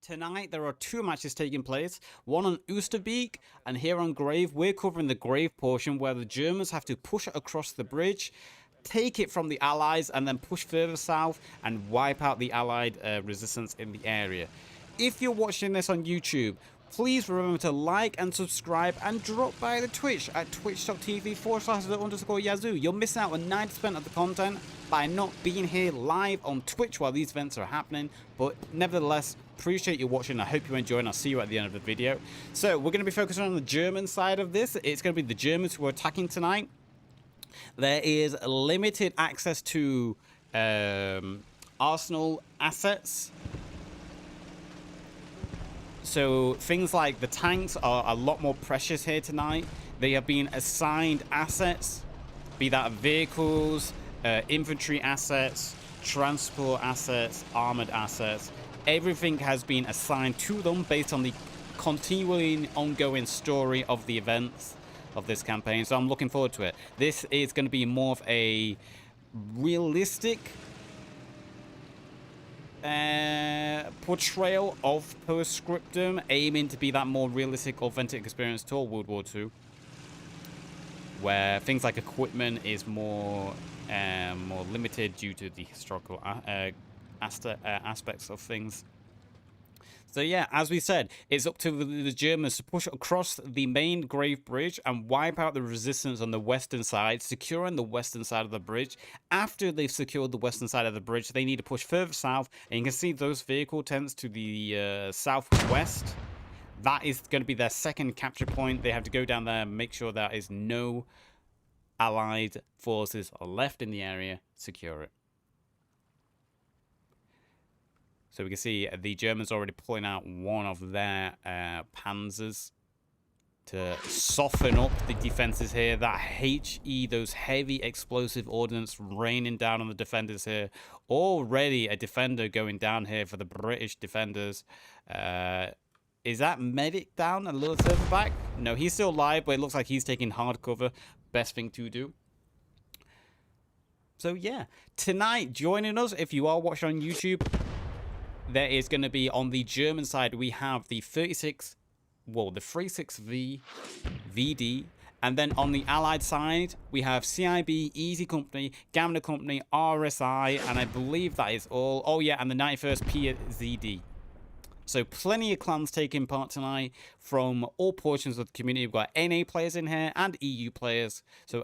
Tonight, there are two matches taking place, one on Oosterbeek, and here on Grave, we're covering the Grave portion where the Germans have to push across the bridge, take it from the Allies, and then push further south and wipe out the Allied resistance in the area. If you're watching this on YouTube, please remember to like and subscribe and drop by the Twitch at twitch.tv/the_Yazoo. You're missing out on 90% of the content by not being here live on Twitch while these events are happening. But nevertheless, appreciate you watching. I hope you enjoy, and I'll see you at the end of the video. So we're going to be focusing on the German side of this. It's going to be the Germans who are attacking tonight. There is limited access to arsenal assets. So things like the tanks are a lot more precious here tonight. They have been assigned assets, be that vehicles, infantry assets, transport assets, armored assets. Everything has been assigned to them based on the continuing ongoing story of the events of this campaign. So I'm looking forward to it. This is going to be more of a realistic portrayal of Scriptum, aiming to be that more realistic, authentic experience to World War II, where things like equipment is more limited due to the historical aspects of things. So yeah, as we said, it's up to the Germans to push across the main Grave Bridge and wipe out the resistance on the western side, securing the western side of the bridge. After they've secured the western side of the bridge, they need to push further south, and you can see those vehicle tents to the southwest. That is going to be their second capture point. They have to go down there and make sure there is no Allied forces left in the area. Secure it. So we can see the Germans already pulling out one of their panzers to soften up the defenses here. That HE, those heavy explosive ordnance raining down on the defenders here. Already a defender going down here for the British defenders. Is that medic down a little further back? No, he's still alive, but it looks like he's taking hard cover. Best thing to do. So yeah, tonight joining us, if you are watching on YouTube, there is going to be on the German side, we have the 36V VD, and then on the Allied side, we have CIB, Easy Company, Gamma Company, RSI, and I believe that is all. Oh yeah, and the 91st PZD. So plenty of clans taking part tonight from all portions of the community. We've got NA players in here and EU players. So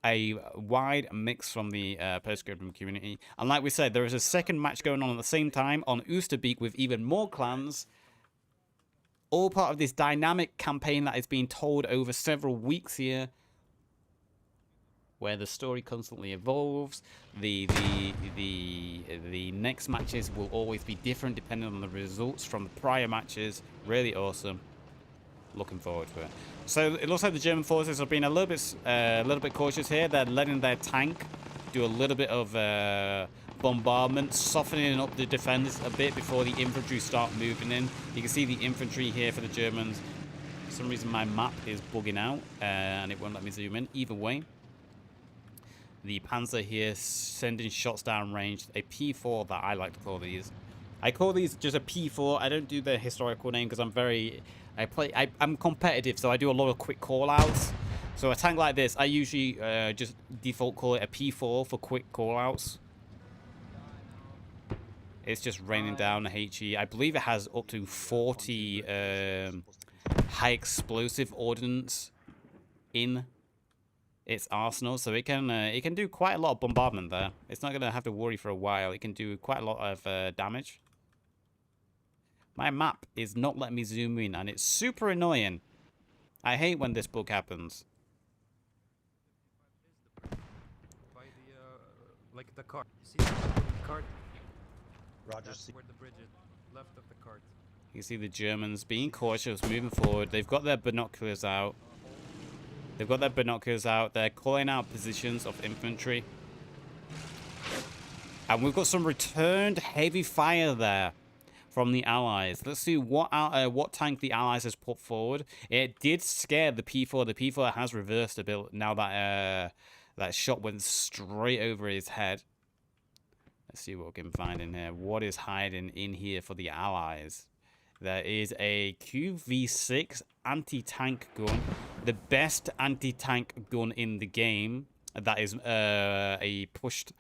a wide mix from the post-Scriptum community. And like we said, there is a second match going on at the same time on Oosterbeek with even more clans. All part of this dynamic campaign that is being told over several weeks here, where the story constantly evolves. The next matches will always be different depending on the results from the prior matches. Really awesome. Looking forward to it. So it looks like the German forces have been a little bit cautious here. They're letting their tank do a little bit of bombardment, softening up the defenders a bit before the infantry start moving in. You can see the infantry here for the Germans. For some reason my map is bugging out and it won't let me zoom in. Either way, the Panzer here sending shots down range. A P4 that I like to call these. I call these just a P4. I don't do the historical name because I'm competitive, so I do a lot of quick call outs. So a tank like this, I usually just default call it a P4 for quick call outs. It's just raining down a HE. I believe it has up to 40 high explosive ordnance in its arsenal, so it can do quite a lot of bombardment there. It's not gonna have to worry for a while. It can do quite a lot of damage. My map is not letting me zoom in, and it's super annoying. I hate when this bug happens. By the like the cart. You see the cart? Roger. That's where the bridge is. Left of the cart. You see the Germans being cautious, moving forward. They've got their binoculars out. They're calling out positions of infantry. And we've got some returned heavy fire there from the Allies. Let's see what tank the Allies has put forward. It did scare the P4. The P4 has reversed a bit now that that shot went straight over his head. Let's see what we can find in here. What is hiding in here for the Allies? There is a QV6 anti-tank gun, the best anti-tank gun in the game. That is a pushed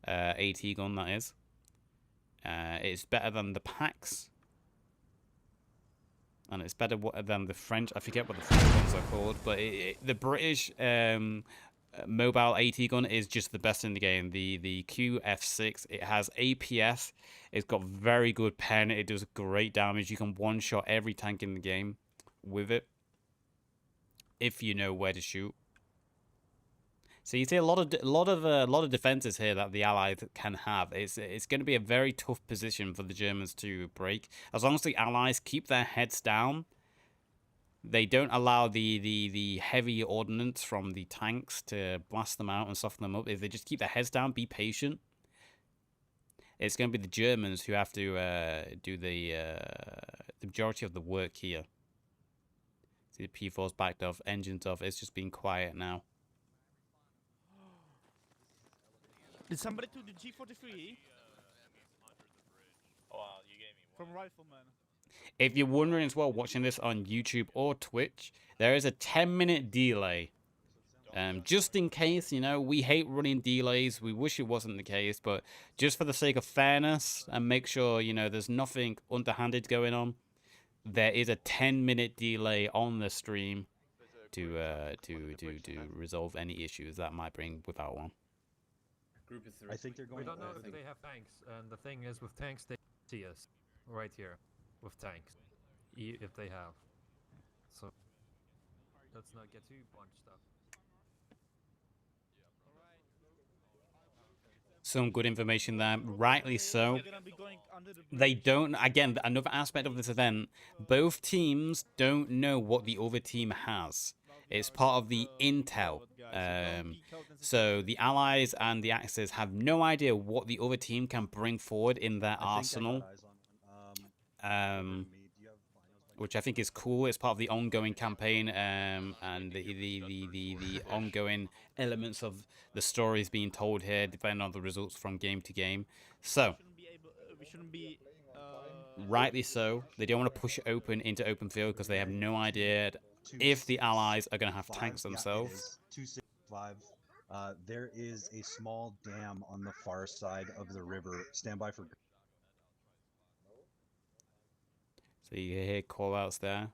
AT gun, that is. It's better than the PAX. And it's better than the French. I forget what the French ones are called. But the British mobile AT gun is just the best in the game. The QF6, it has APS. It's got very good pen. It does great damage. You can one-shot every tank in the game with it. If you know where to shoot. So you see a lot of defenses here that the Allies can have. It's going to be a very tough position for the Germans to break. As long as the Allies keep their heads down, they don't allow the heavy ordnance from the tanks to blast them out and soften them up. If they just keep their heads down, be patient, it's going to be the Germans who have to do the majority of the work here. See the P4's backed off, engines off. It's just being quiet now. Did somebody do the G43? Oh, wow, you gave me one. From Rifleman. If you're wondering as well, watching this on YouTube or Twitch, there is a 10-minute delay. Just in case, you know, we hate running delays. We wish it wasn't the case, but just for the sake of fairness and make sure, you know, there's nothing underhanded going on, there is a 10-minute delay on the stream to resolve any issues that might bring without one. Group of 3. I think they're going. We don't know if they have tanks, and the thing is, with tanks, they see us right here with tanks, if they have. So let's not get too bunched up. Some good information there, rightly so. They don't, again, another aspect of this event, both teams don't know what the other team has. It's part of the intel. So the Allies and the Axis have no idea what the other team can bring forward in their arsenal. Which I think is cool. It's part of the ongoing campaign and the ongoing elements of the stories being told here, depending on the results from game to game. So, rightly so, they don't want to push open into open field because they have no idea if the Allies are going to have tanks themselves. 265. There is a small dam on the far side of the river. Stand by for. So you hear call-outs there.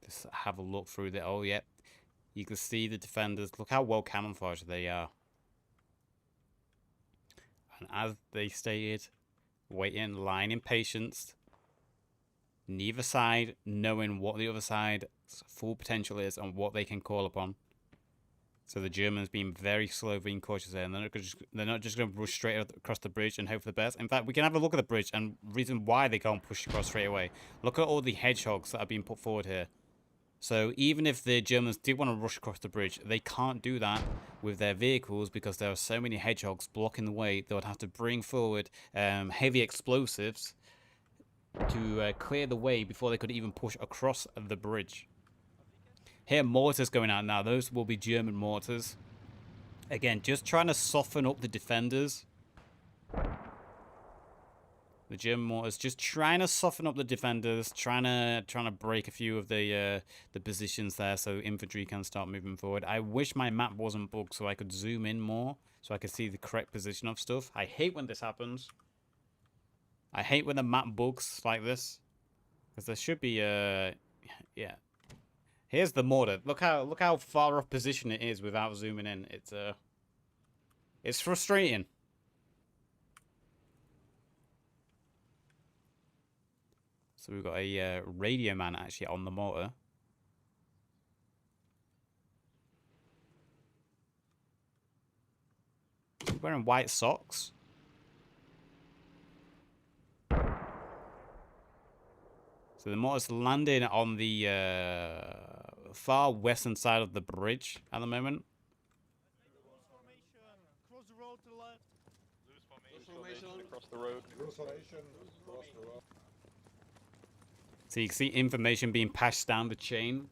Just have a look through the... Oh, yeah. You can see the defenders. Look how well camouflaged they are. And as they stated, waiting, lying in patience. Neither side knowing what the other side's full potential is and what they can call upon. So the Germans being very slow, being cautious there, and they're not just going to rush straight across the bridge and hope for the best. In fact, we can have a look at the bridge and reason why they can't push across straight away. Look at all the hedgehogs that are being put forward here. So even if the Germans did want to rush across the bridge, they can't do that with their vehicles because there are so many hedgehogs blocking the way. They would have to bring forward heavy explosives to clear the way before they could even push across the bridge. Here, mortars going out now. Those will be German mortars. Again, just trying to soften up the defenders. The German mortars just trying to soften up the defenders, trying to break a few of the positions there so infantry can start moving forward. I wish my map wasn't bugged so I could zoom in more, so I could see the correct position of stuff. I hate when this happens. I hate when the map bugs like this, because there should be yeah. Here's the mortar. Look how far off position it is without zooming in. It's frustrating. So we've got a radio man actually on the mortar. He's wearing white socks. So the mortar's landing on the far western side of the bridge at the moment. Cross the road to the left. Loose formation across the road. So you can see information being passed down the chain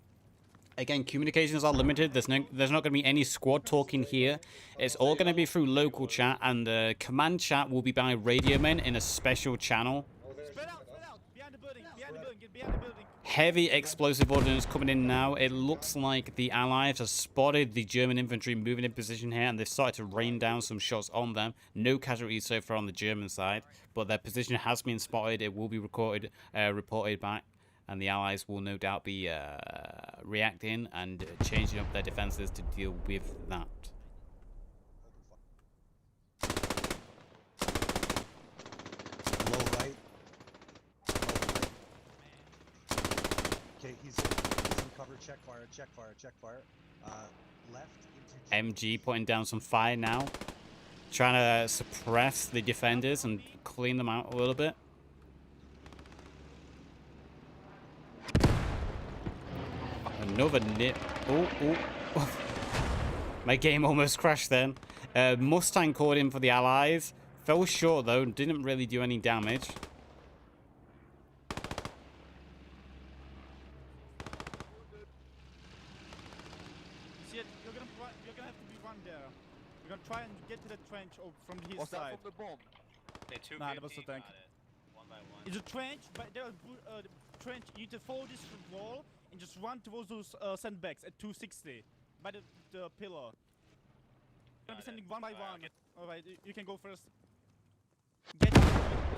Again, communications are limited. There's not going to be any squad talking here. It's all going to be through local chat, and the command chat will be by radio men in a special channel. Spread out, behind the building, get behind the building. Heavy explosive ordnance coming in now. It looks like the Allies have spotted the German infantry moving in position here, and they've started to rain down some shots on them. No casualties so far on the German side, but their position has been spotted. It will be reported back, and the Allies will no doubt be reacting and changing up their defenses to deal with that. Low right. Okay, he's in cover. Check fire. Left into MG putting down some fire now, trying to suppress the defenders and clean them out a little bit. Another nip. Oh. My game almost crashed then. Mustang caught in for the Allies. Fell short though, didn't really do any damage. See it, you're gonna have to be one there. We're gonna try and get to the trench from his side. From the bomb? Okay, two Nah, that was the tank. One by one. It's a trench, but there's a trench. You need to follow this wall and just run towards those sandbags at 260 by the pillar. We're gonna be sending one by one. Alright, you can go first. Get so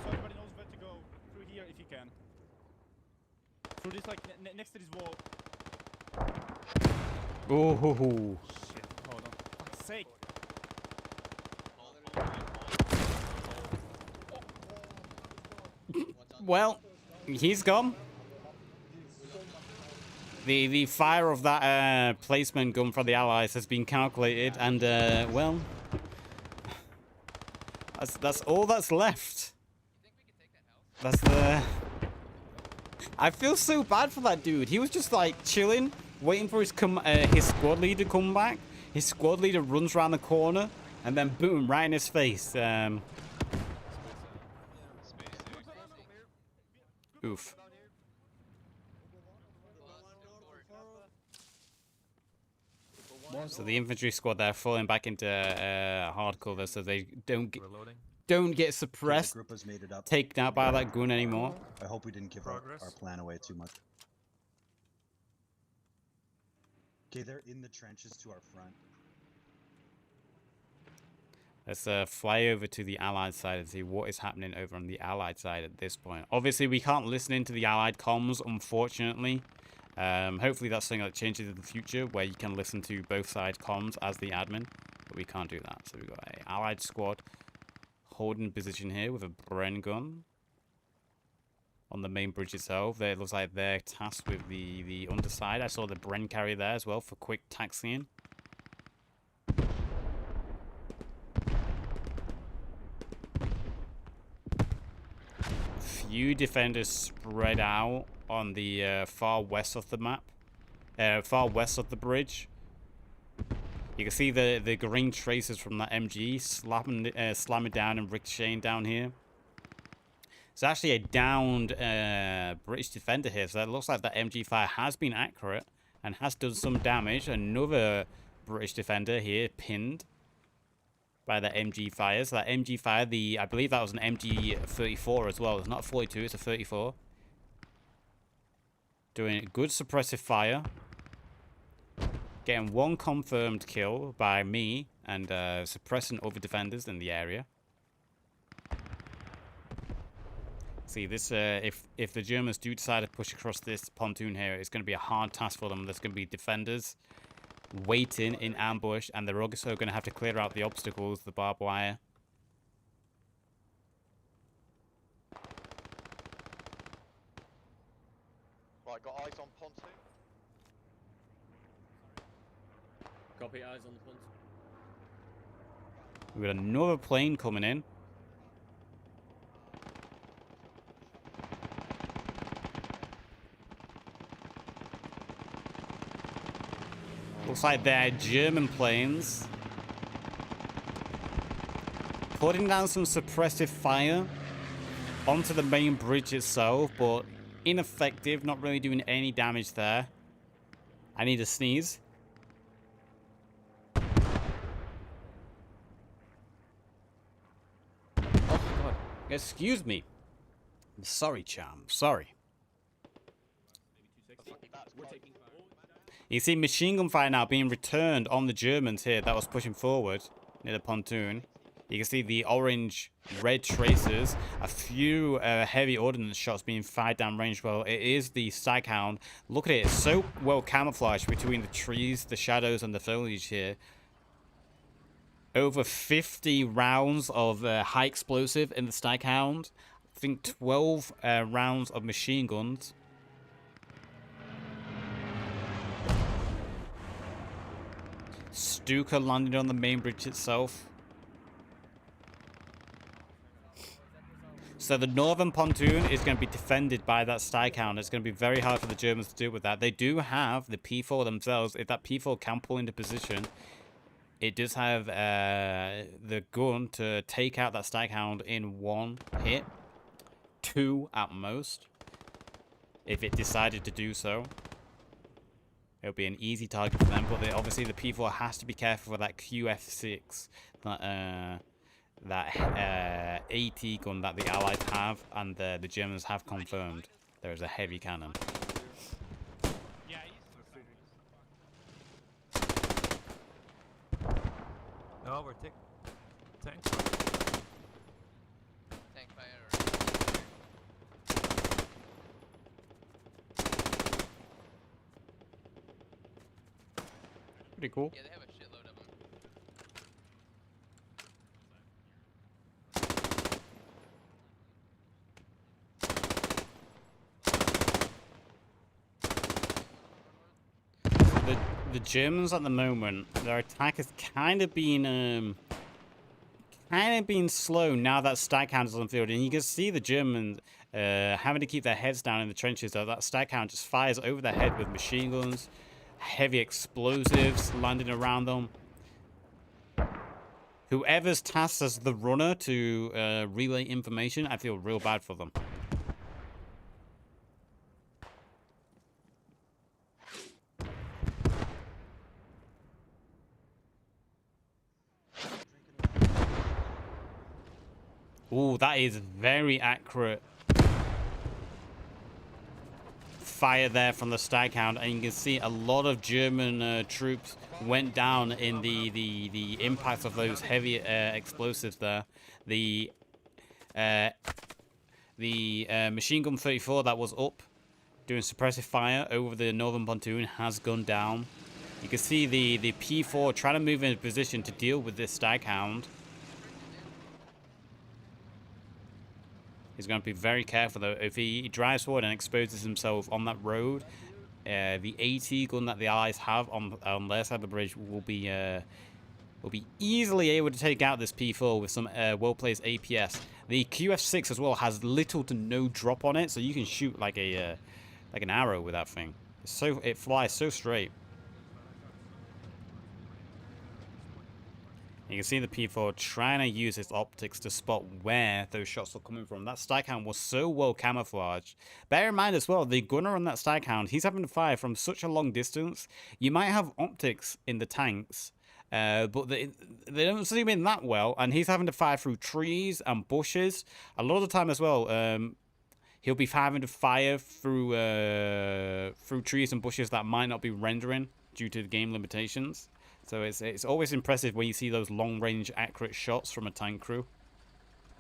everybody knows where to go through here if you can. Through this, like next to this wall. Oh. Shit, hold on. For fuck's sake. Well, he's gone. The fire of that placement gun for the Allies has been calculated, and well, that's all that's left. That's the. I feel so bad for that dude. He was just like chilling, waiting for his squad leader to come back. His squad leader runs around the corner, and then boom, right in his face. Oof. So the infantry squad there falling back into hard cover, so they don't get suppressed, the group has made it up. taken out by that gun anymore. I hope we didn't give our plan away too much. Okay, they're in the trenches to our front. Let's fly over to the Allied side and see what is happening over on the Allied side at this point. Obviously, we can't listen into the Allied comms, unfortunately. Hopefully that's something that changes in the future, where you can listen to both side comms as the admin, but we can't do that. So we've got an Allied squad holding position here with a Bren gun on the main bridge itself. It looks like they're tasked with the underside. I saw the Bren carrier there as well for quick taxiing. Few defenders spread out on the far west of the map, far west of the bridge. You can see the green traces from that MG slamming down and ricocheting down here. It's actually a downed British defender here, so it looks like that MG fire has been accurate and has done some damage. Another British defender here pinned by that MG fire. So that MG fire, I believe that was an MG 34 as well. It's not a 42, it's a 34. Doing good suppressive fire. Getting one confirmed kill by me and suppressing other defenders in the area. See, this if the Germans do decide to push across this pontoon here, it's going to be a hard task for them. There's going to be defenders waiting in ambush, and they're also going to have to clear out the obstacles, the barbed wire. Right, got eyes on pontoon. Copy, eyes on the pontoon. We've got another plane coming in. Looks like they're German planes. Putting down some suppressive fire onto the main bridge itself, but ineffective, not really doing any damage there. I need a sneeze. Oh, God. Excuse me. I'm sorry, Charm. Sorry. You see machine gun fire now being returned on the Germans here that was pushing forward near the pontoon. You can see the orange, red tracers. A few heavy ordnance shots being fired down range. Well, it is the Staghound. Look at it. It's so well camouflaged between the trees, the shadows, and the foliage here. Over 50 rounds of high explosive in the Staghound. I think 12 rounds of machine guns. Stuka landed on the main bridge itself. So the northern pontoon is going to be defended by that Staghound. It's going to be very hard for the Germans to deal with that. They do have the P4 themselves. If that P4 can pull into position, it does have the gun to take out that Staghound in one hit. 2 at most. If it decided to do so. It'll be an easy target for them, but obviously the P4 has to be careful for that QF6, that AT gun that the Allies have, and the Germans have confirmed there is a heavy cannon. Yeah, No, we're tanks. Tank fire. Pretty cool. Yeah, they have a shitload of them. The Germans at the moment, their attack has kind of been slow now that Staghound is on the field, and you can see the Germans having to keep their heads down in the trenches. So that Staghound just fires over their head with machine guns, heavy explosives landing around them. Whoever's tasked as the runner to relay information, I feel real bad for them. Ooh, that is very accurate fire there from the Staghound, and you can see a lot of German troops went down in the impact of those heavy explosives there. The machine gun 34 that was up doing suppressive fire over the northern pontoon has gone down. You can see the P4 trying to move in position to deal with this Staghound. He's going to be very careful, though. If he drives forward and exposes himself on that road, the AT gun that the Allies have on their side of the bridge will be easily able to take out this P4 with some well-placed APS. The QF6 as well has little to no drop on it, so you can shoot like an arrow with that thing. It flies so straight. You can see the P4 trying to use its optics to spot where those shots are coming from. That Staghound was so well camouflaged. Bear in mind as well, the gunner on that Staghound, he's having to fire from such a long distance. You might have optics in the tanks, but they don't zoom in that well, and he's having to fire through trees and bushes. A lot of the time as well, he'll be having to fire through trees and bushes that might not be rendering due to the game limitations. So it's always impressive when you see those long-range accurate shots from a tank crew,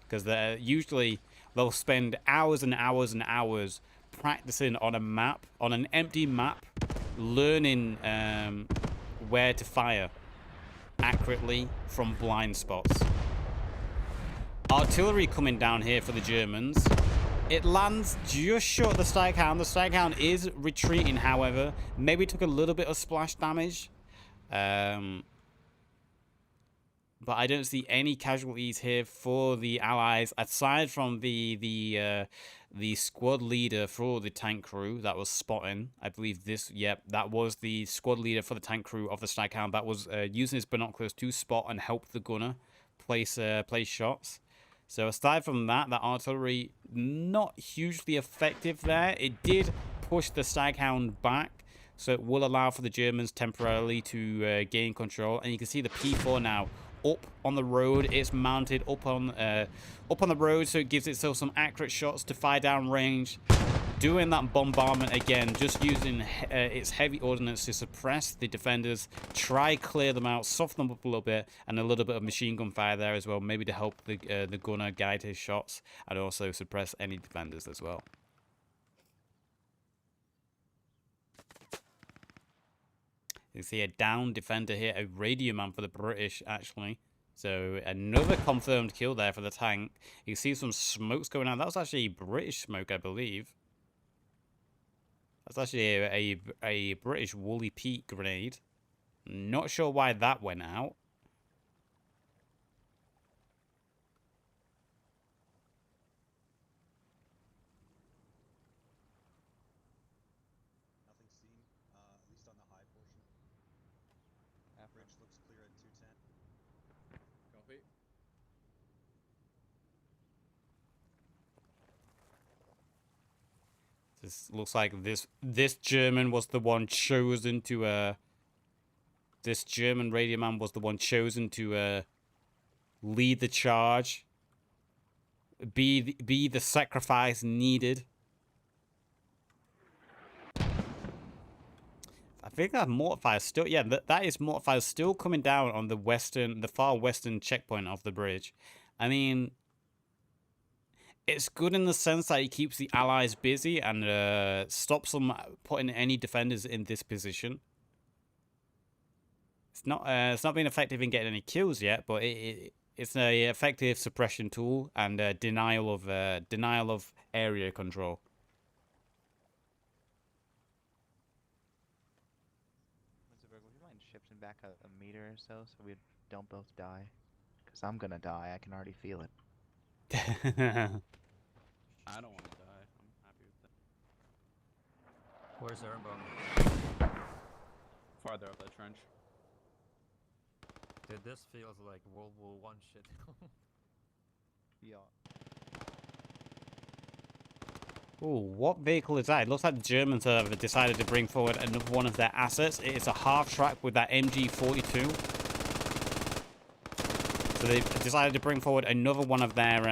because they'll spend hours and hours and hours practicing on a map, on an empty map, learning where to fire accurately from blind spots. Artillery coming down here for the Germans. It lands just short of the Staghound. The Staghound is retreating, however. Maybe took a little bit of splash damage. But I don't see any casualties here for the Allies, aside from the squad leader for the tank crew that was spotting. I believe that was the squad leader for the tank crew of the Staghound that was using his binoculars to spot and help the gunner place shots. So aside from that, the artillery not hugely effective there. It did push the Staghound back so it will allow for the Germans temporarily to gain control. And you can see the P4 now up on the road. It's mounted up on the road, so it gives itself some accurate shots to fire down range. Doing that bombardment again, just using its heavy ordnance to suppress the defenders, try clear them out, soften them up a little bit, and a little bit of machine gun fire there as well, maybe to help the gunner guide his shots and also suppress any defenders as well. You can see a down defender here, a radio man for the British actually. So another confirmed kill there for the tank. You can see some smokes going out. That was actually British smoke, I believe. That's actually a British Woolly Pete grenade. Not sure why that went out. Nothing seen, at least on the high portion. Bridge looks clear at 210. Copy. This looks like this German was the one chosen to this German radio man was the one chosen to lead the charge, be the sacrifice needed. I think that mortar fire still, yeah, that is mortar fire still coming down on the far western checkpoint of the bridge. I mean, it's good in the sense that it keeps the allies busy and stops them putting any defenders in this position. It's not been effective in getting any kills yet, but it's an effective suppression tool and denial of area control. Would you mind shifting back a meter or so we don't both die? Because I'm gonna die. I can already feel it. I don't want to die. I'm happy with that. Where's Ehrenbaum? Farther up that trench. Dude, this feels like World War I shit. Yeah. Ooh, what vehicle is that? It looks like the Germans have decided to bring forward another one of their assets. It is a half-track with that MG42. So they've decided to bring forward another one of their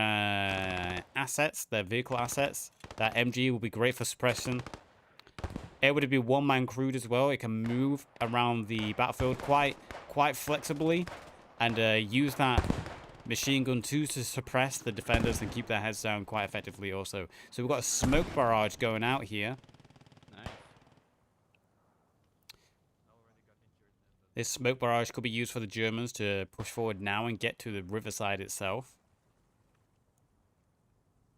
assets, their vehicle assets. That MG will be great for suppression. Able to be one-man crewed as well. It can move around the battlefield quite flexibly and use that machine gun to suppress the defenders and keep their heads down quite effectively also. So we've got a smoke barrage going out here. Nice. This smoke barrage could be used for the Germans to push forward now and get to the riverside itself.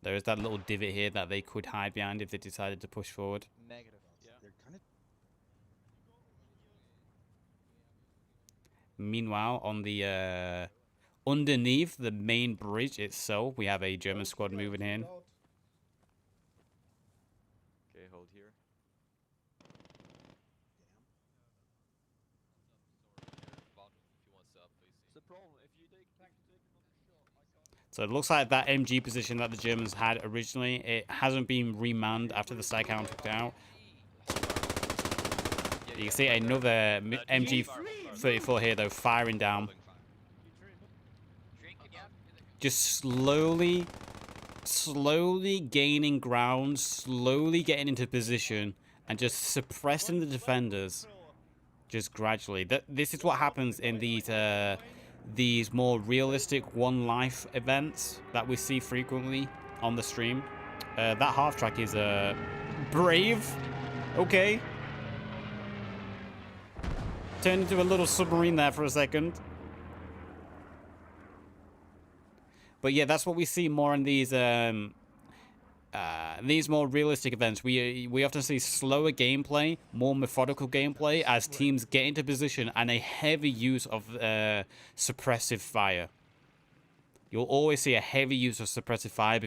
There is that little divot here that they could hide behind if they decided to push forward. Negative. They're kind of Meanwhile, on the underneath the main bridge itself, we have a German squad moving in. Okay, hold here. So it looks like that MG position that the Germans had originally, it hasn't been remanned after the Psychound took it out. You can see another MG34 here though, firing down. Just slowly gaining ground, slowly getting into position, and just suppressing the defenders, just gradually. This is what happens in these more realistic one life events that we see frequently on the stream. That half track is brave. Okay. Turned into a little submarine there for a second. But yeah, that's what we see more in these more realistic events. We often see slower gameplay, more methodical gameplay as teams get into position, and a heavy use of suppressive fire. You'll always see a heavy use of suppressive fire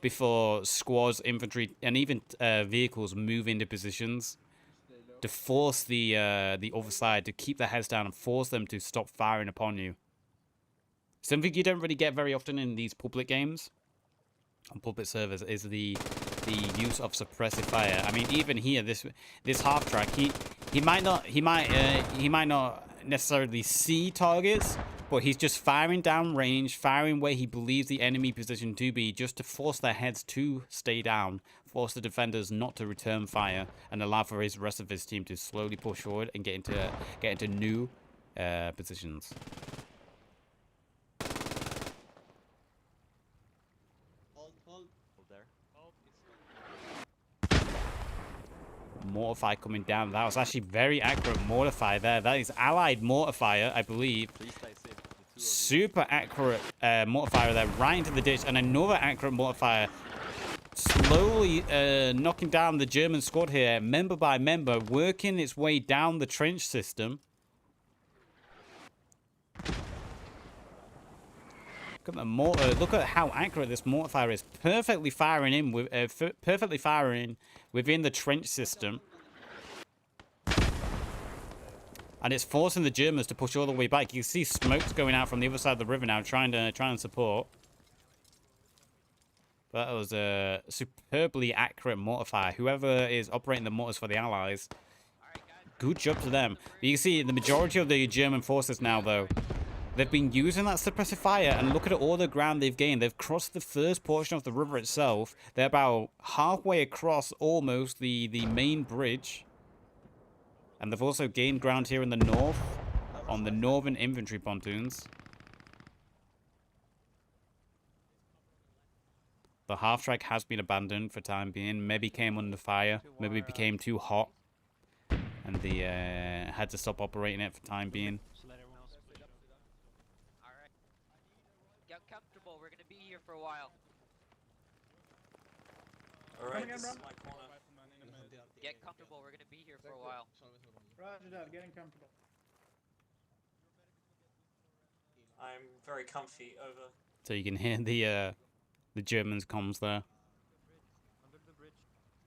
before squads, infantry, and even vehicles move into positions to force the other side to keep their heads down and force them to stop firing upon you. Something you don't really get very often in these public games, on public servers, is the the use of suppressive fire. I mean, even here, this half track, he might not necessarily see targets, but he's just firing down range, firing where he believes the enemy position to be, just to force their heads to stay down, force the defenders not to return fire, and allow for his rest of his team to slowly push forward and get into new positions. Hold there. Mortar fire coming down. That was actually very accurate mortar fire there. That is allied mortar fire, I believe. Please stay safe. The two of you. Super accurate mortar fire there, right into the ditch, and another accurate mortar fire, slowly knocking down the German squad here, member by member, working its way down the trench system. Look at the mortar. Look at how accurate this mortar fire is. Perfectly firing in with, perfectly firing within the trench system. And it's forcing the Germans to push all the way back. You can see smokes going out from the other side of the river now, trying to support. That was a superbly accurate mortar fire. Whoever is operating the mortars for the Allies, good job to them. But you can see the majority of the German forces now, though, they've been using that suppressive fire, and look at all the ground they've gained. They've crossed the first portion of the river itself. They're about halfway across almost the main bridge. And they've also gained ground here in the north on the northern infantry pontoons. The half-track has been abandoned for time being. Maybe came under fire. Maybe it became too hot. And they had to stop operating it for time being. Alright. Get comfortable, we're gonna be here for a while. Alright, this is my corner. Get comfortable, we're gonna be here for a while. Roger that, getting comfortable. I'm very comfy, over. So you can hear the Germans' comms there.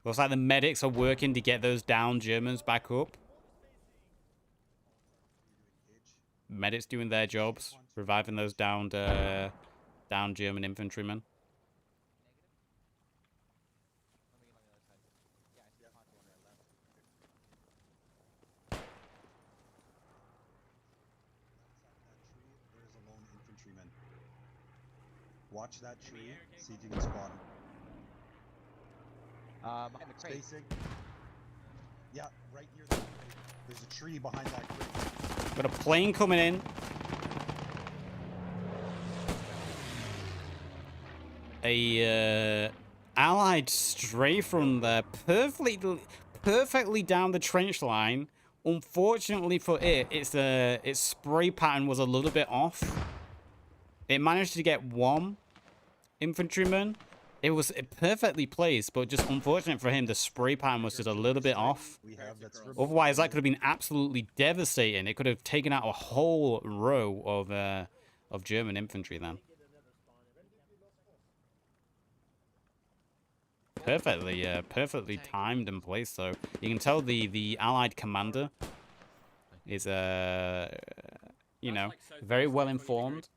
Looks like the medics are working to get those down Germans back up. Medics doing their jobs, reviving those down German infantrymen. There's a lone infantryman. Watch that tree. See if you can spot him. Behind the crate. Spacing. Yeah, right near the crate. There's a tree behind that crate. Got a plane coming in. A Allied stray from there, perfectly down the trench line. Unfortunately for it, its spray pattern was a little bit off. It managed to get one infantryman. It was perfectly placed, but just unfortunate for him, the spray pattern was just a little bit off. Otherwise, that could have been absolutely devastating. It could have taken out a whole row of German infantry then. Perfectly timed and placed, though. You can tell the Allied commander is, you know, very well informed.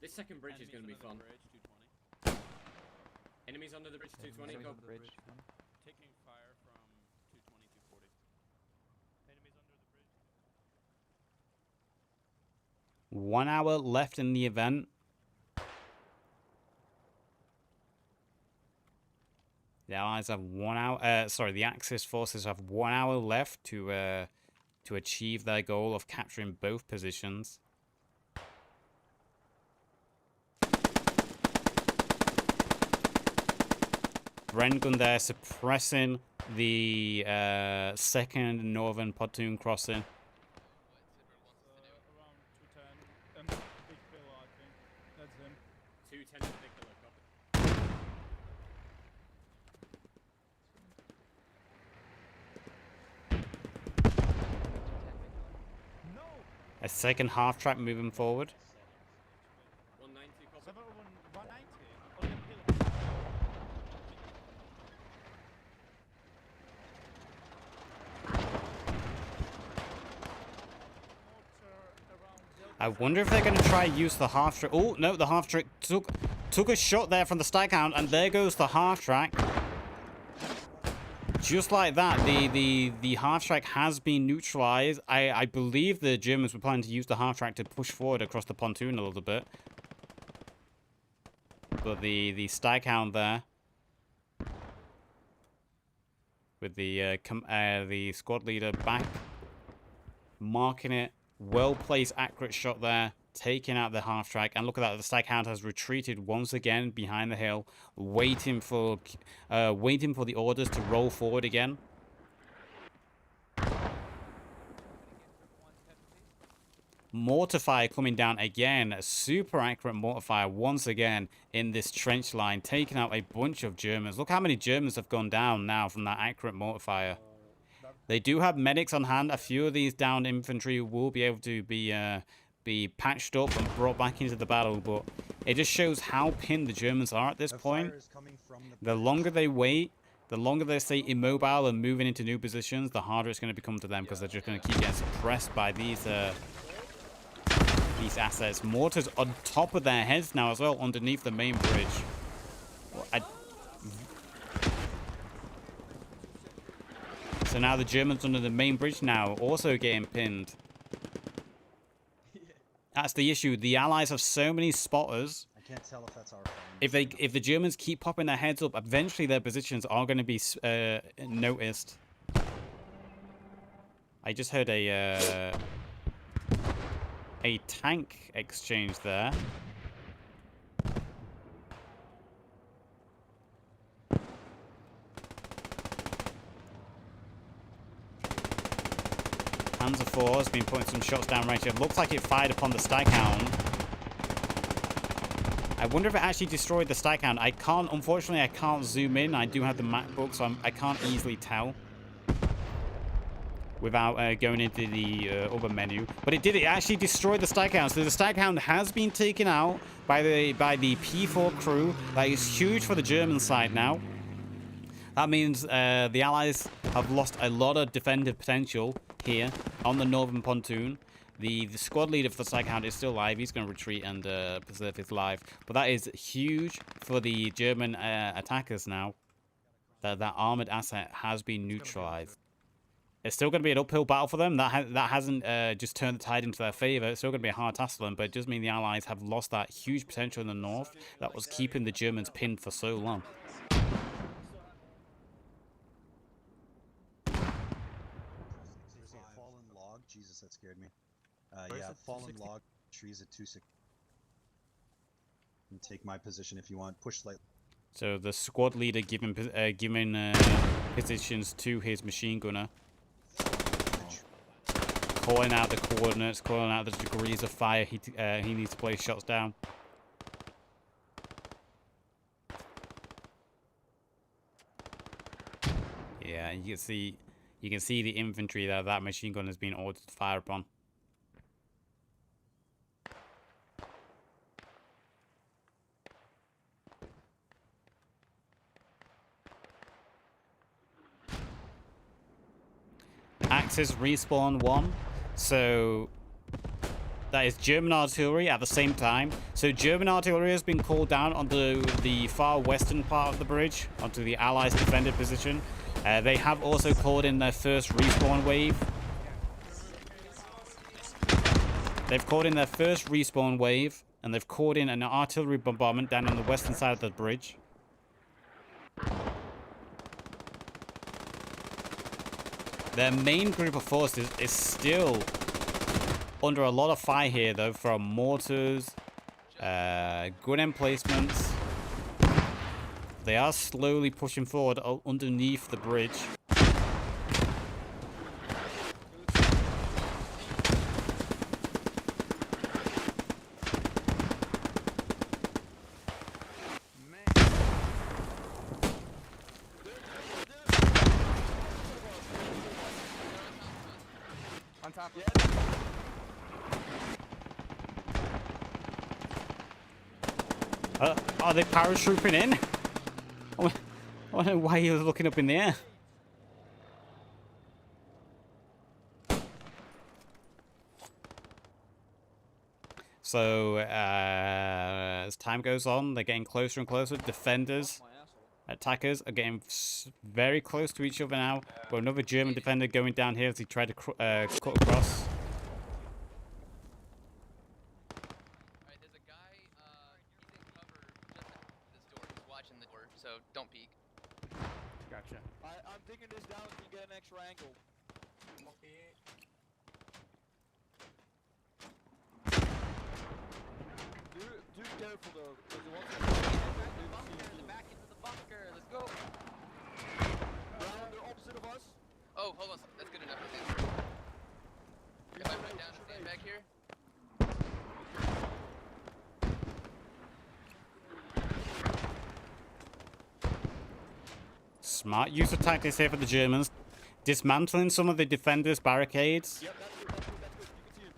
This second bridge is going to be fun. Enemies under the bridge, 220. Go. Bridge. Taking fire from 220, 240. Enemies under the bridge. 1 hour left in the event. The Allies have 1 hour. Sorry, the Axis forces have 1 hour left to achieve their goal of capturing both positions. Brengun there suppressing the second northern pontoon crossing. Around 210. Big pillar, I think. That's him. 210 is big pillar, copy. A second half track moving forward. 190, copy. 190. On the pillar. I wonder if they're going to try use the half track. Oh no, the half track took a shot there from the Staghound, and there goes the half track. Just like that, the half track has been neutralized. I believe the Germans were planning to use the half track to push forward across the pontoon a little bit, but the Staghound there with the squad leader back, marking it. Well placed, accurate shot there, taking out the half track, and look at that. The Staghound has retreated once again behind the hill, waiting for the orders to roll forward again. Mortar fire coming down again. A super accurate mortar fire once again in this trench line, taking out a bunch of Germans. Look how many Germans have gone down now from that accurate mortar fire. They do have medics on hand. A few of these downed infantry will be able to be patched up and brought back into the battle, but it just shows how pinned the Germans are at this point. The longer they wait, the longer they stay immobile and moving into new positions, the harder it's going to become to them, because they're just going to keep getting suppressed by these assets. Mortars on top of their heads now as well, underneath the main bridge. So now the Germans under the main bridge now also getting pinned. That's the issue. The Allies have so many spotters. I can't tell if that's our friend. If the Germans keep popping their heads up, eventually their positions are going to be noticed. I just heard a tank exchange there. Panzer IV has been putting some shots down right here. Looks like it fired upon the Staghound. I wonder if it actually destroyed the Staghound. Unfortunately, I can't zoom in. I do have the MacBook, so I can't easily tell without going into the other menu. But it did. It actually destroyed the Staghound. So the Staghound has been taken out by the P4 crew. That is huge for the German side now. That means the Allies have lost a lot of defensive potential here on the northern pontoon. The squad leader for the Staghound is still alive. He's going to retreat and preserve his life. But that is huge for the German attackers now. That armored asset has been neutralized. It's still going to be an uphill battle for them. That hasn't just turned the tide into their favor. It's still going to be a hard task for them, but it does mean the Allies have lost that huge potential in the north that was keeping the Germans pinned for so long. There's a fallen log. Jesus, that scared me. Yeah, fallen log. Trees at 260. And take my position if you want. Push slightly. So the squad leader giving positions to his machine gunner. Calling out the coordinates, calling out the degrees of fire he needs to place shots down. Yeah, you can see the infantry there. That machine gun has been ordered to fire upon. Axis respawn 1. So that is German artillery at the same time. So German artillery has been called down onto the far western part of the bridge, onto the Allies' defended position. They have also called in their first respawn wave. They've called in their first respawn wave, and they've called in an artillery bombardment down on the western side of the bridge. Their main group of forces is still under a lot of fire here, though, from mortars, gun emplacements. They are slowly pushing forward underneath the bridge. On top of Are they paratrooping in? I don't know why he was looking up in the air. So as time goes on, they're getting closer and closer. Defenders, attackers are getting very close to each other now. Got another German defender going down here as he tried to cut across. Alright, there's a guy, he's in cover just at this door. He's watching the door, so don't peek. Gotcha. I'm digging this down so you get an extra angle. Do careful though, because the ones In the back into the bunker. Let's go. Brown, they're opposite of us. Oh, hold on, that's good enough, I think. If I run down and stand back here. Smart use of tactics here for the Germans. Dismantling some of the defenders' barricades. Yep, that's good, you can see him.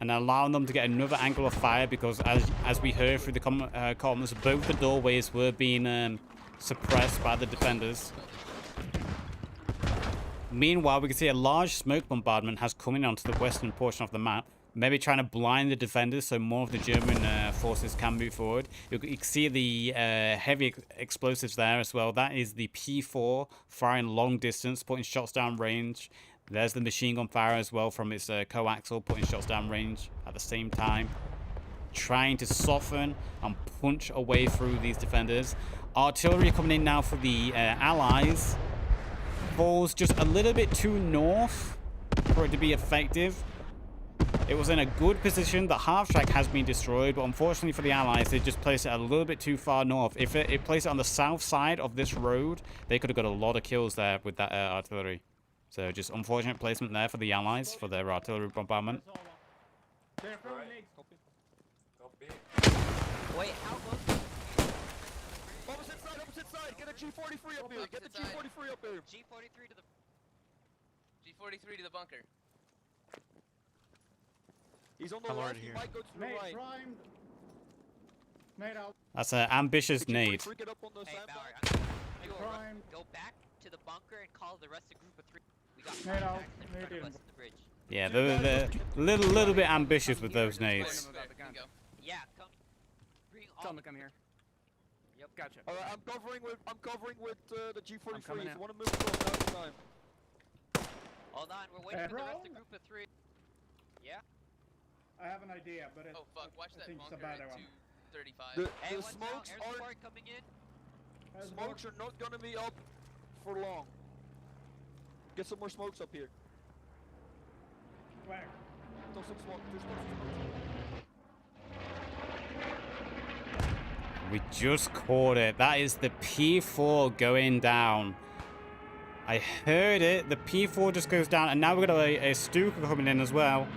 And allowing them to get another angle of fire because as we heard through the comments, both the doorways were being suppressed by the defenders. Meanwhile, we can see a large smoke bombardment has come in onto the western portion of the map, maybe trying to blind the defenders so more of the German forces can move forward. You can see the heavy explosives there as well. That is the P4 firing long distance, putting shots down range. There's the machine gun fire as well from its coaxial, putting shots down range at the same time. Trying to soften and punch away through these defenders. Artillery coming in now for the Allies. Falls just a little bit too north for it to be effective. It was in a good position. The half track has been destroyed, but unfortunately for the Allies, they just placed it a little bit too far north. If it placed it on the south side of this road, they could have got a lot of kills there with that artillery. So just unfortunate placement there for the Allies for their artillery bombardment. They're throwing eggs. Wait, how close? Opposite side, get a G43 up here, get the G43 up here. G43 to the. G43 to the bunker. He's on the left, he might go to the Nate right. primed. Nate out. That's an ambitious Get nade. freak it up on the Hey, sandbag. Bauer, I'm gonna Prime. go back to the bunker and call the rest of group of 3. We got Nate out. contacts in front Nate of in. us at the bridge. Yeah, they're little bit ambitious with those nades. Okay, here we go. Yeah, come. Bring all. Tell him to come here. Yep. Gotcha. Alright, I'm covering with the G43. If coming you in. want to move across, now's the time. Hold on, we're waiting for the rest of Bro. group of 3. Yeah. I have an idea, but Oh fuck, watch I that think it's a bunker bad at one. 235. Hey, The what's smokes Air aren't support coming in. smokes are not gonna be up for long. Get some more smokes up here. Whack. Throw some smoke. There's no smoke. We just caught it. That is the P4 going down. I heard it. The P4 just goes down, and now we've got a Stuka coming in as well.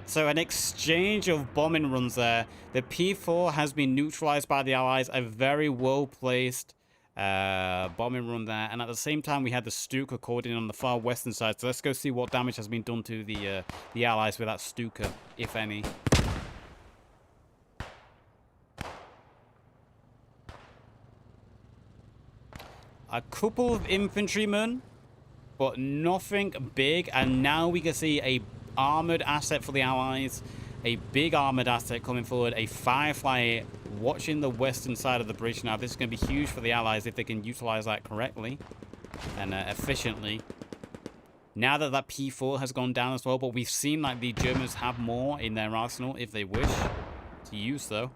So an exchange of bombing runs there. The P4 has been neutralized by the Allies. A very well-placed bombing run there. And at the same time, we had the Stuka caught in on the far western side. So let's go see what damage has been done to the Allies with that Stuka, if any. A couple of infantrymen, but nothing big. And now we can see a armored asset for the Allies. A big armored asset coming forward. A Firefly watching the western side of the bridge. Now this is going to be huge for the Allies if they can utilize that correctly and efficiently. Now that that P4 has gone down as well, but we've seen like the Germans have more in their arsenal if they wish to use though.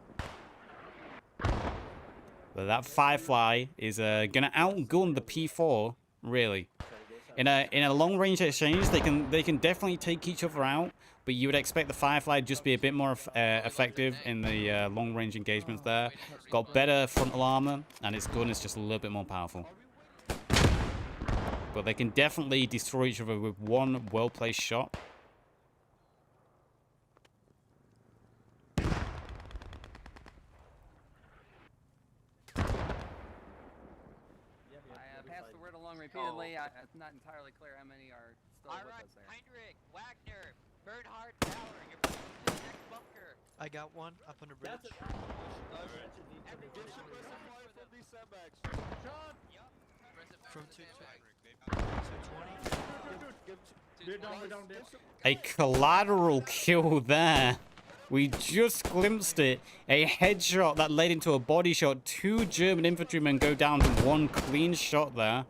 But that Firefly is gonna outgun the P4 really. In a long range exchange, they can definitely take each other out, but you would expect the Firefly to just be a bit more effective in the long range engagements there. Got better frontal armor, and its gun is just a little bit more powerful. But they can definitely destroy each other with one well-placed shot. I passed the word along repeatedly. It's not entirely clear how many are still with Alright, us there. Heinrich, Wagner, Bernhard, Bauer, you're moving to the next bunker. I got one up on the bridge. Get some aggressive fire from these sandbags. John! From 220. We're down, Give dude. some- A collateral kill there. We just glimpsed it. A headshot that led into a body shot. 2 German infantrymen go down to 1 clean shot there.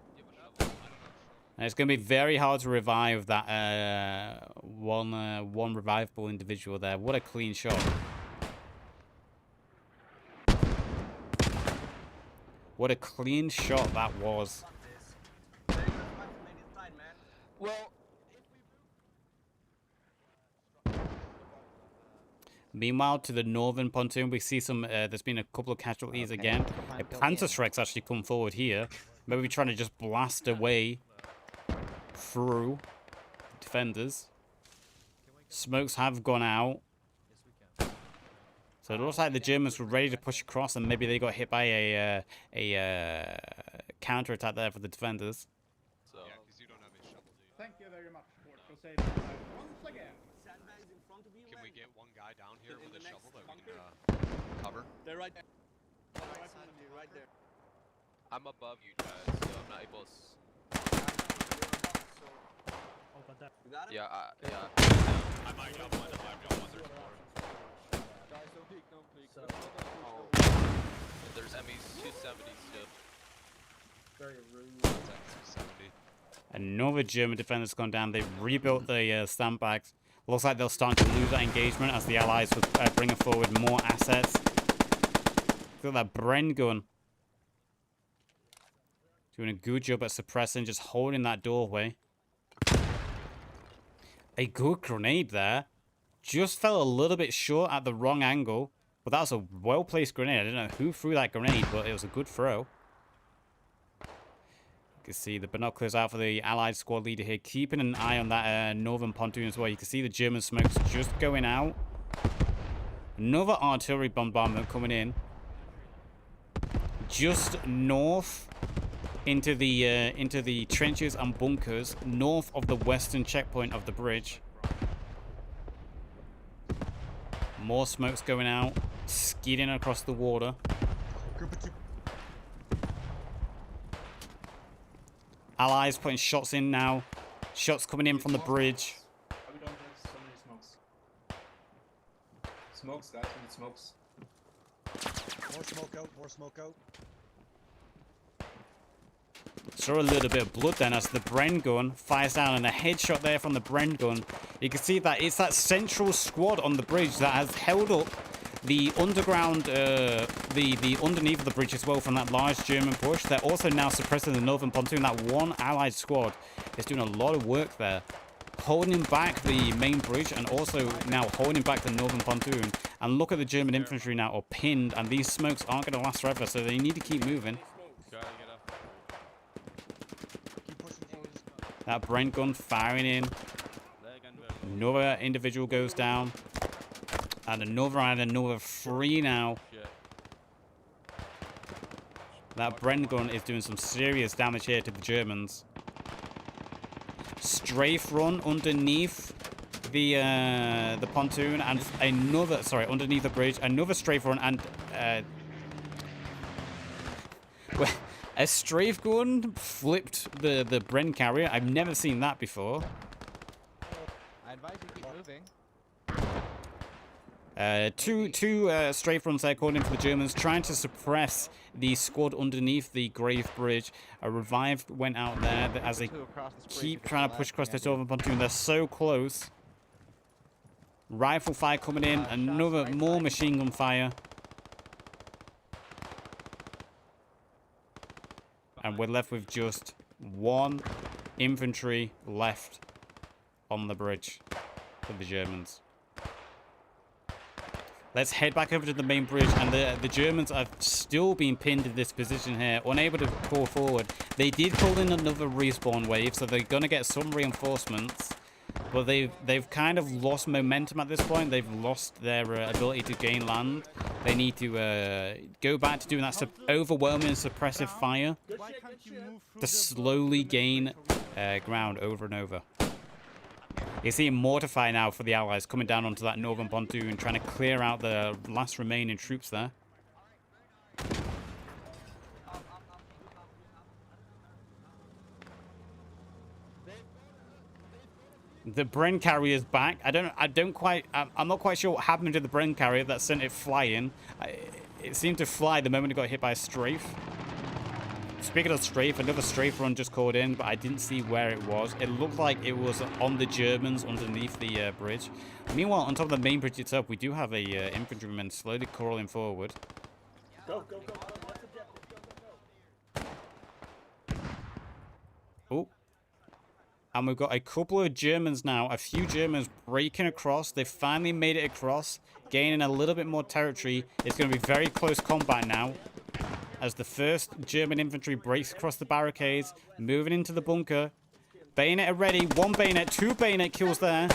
And it's going to be very hard to revive that one revivable individual there. What a clean shot. What a clean shot that was. Well, Meanwhile, to the northern pontoon, we see some. There's been a couple of casualties again. A Panzerschreck's actually come forward here. Maybe trying to just blast away through defenders. Smokes have gone out. So it looks like the Germans were ready to push across, and maybe they got hit by a counter attack there for the defenders. So, yeah, because you don't have any shovel, do you? Thank you very much for saving my life once again. Can we get one guy down here with a shovel that we can cover? they're right there. Right there. I'm above you guys, so I'm not able to. Yeah, yeah. I might got one. I might got one. There's more. Guys, don't peek, don't peek. There's Emmys 270 still. Very rude. That's at 270. Another German defender's gone down. They've rebuilt the sandbags. Looks like they'll start to lose that engagement as the Allies will bring forward more assets. Look at that Bren gun. Doing a good job at suppressing, just holding that doorway. A good grenade there. Just fell a little bit short at the wrong angle. But that was a well-placed grenade. I don't know who threw that grenade, but it was a good throw. You can see the binoculars out for the Allied squad leader here, keeping an eye on that northern pontoon as well. You can see the German smokes just going out. Another artillery bombardment coming in. Just north into the trenches and bunkers, north of the western checkpoint of the bridge. More smokes going out, skidding across the water. Allies putting shots in now. Shots coming in from the bridge. We don't have so many smokes. Smokes, guys, we need smokes. More smoke out, more smoke out. Saw a little bit of blood then as the Bren gun fires down, and a headshot there from the Bren gun. You can see that it's that central squad on the bridge that has held up the underground, the underneath of the bridge as well from that large German push. They're also now suppressing the northern pontoon. That one Allied squad is doing a lot of work there, holding back the main bridge and also now holding back the northern pontoon. And look at the German infantry now are pinned, and these smokes aren't going to last forever, so they need to keep moving. That Brent gun firing in. Another individual goes down. And another 3 now. That Brent gun is doing some serious damage here to the Germans. Strafe run underneath the pontoon and another, sorry, underneath the bridge. Another strafe run and a strafe gun flipped the Bren carrier. I've never seen that before. I advise you keep moving. Two strafe runs there according to the Germans, trying to suppress the squad underneath the Grave Bridge. A revive went out there as they keep trying to push across this northern pontoon. They're so close. Rifle fire coming in, more machine gun fire. And we're left with just 1 infantry left on the bridge for the Germans. Let's head back over to the main bridge, and the Germans have still been pinned in this position here, unable to pull forward. They did pull in another respawn wave, so they're going to get some reinforcements. But they've kind of lost momentum at this point. They've lost their ability to gain land. They need to go back to doing that overwhelming suppressive fire to slowly gain ground over and over. You see Mortify now for the Allies coming down onto that northern pontoon, trying to clear out the last remaining troops there. The Bren carrier's back. I'm not quite sure what happened to the Bren carrier that sent it flying. It seemed to fly the moment it got hit by a strafe. Speaking of strafe, another strafe run just called in, but I didn't see where it was. It looked like it was on the Germans underneath the bridge. Meanwhile, on top of the main bridge itself, we do have a infantryman slowly crawling forward. Go, go, go, go. Let's objective. Go, go, go. Oh. And we've got a couple of Germans now, a few Germans breaking across. They've finally made it across, gaining a little bit more territory. It's going to be very close combat now, as the first German infantry breaks across the barricades, moving into the bunker. Bayonet ready. One bayonet, two bayonet kills there.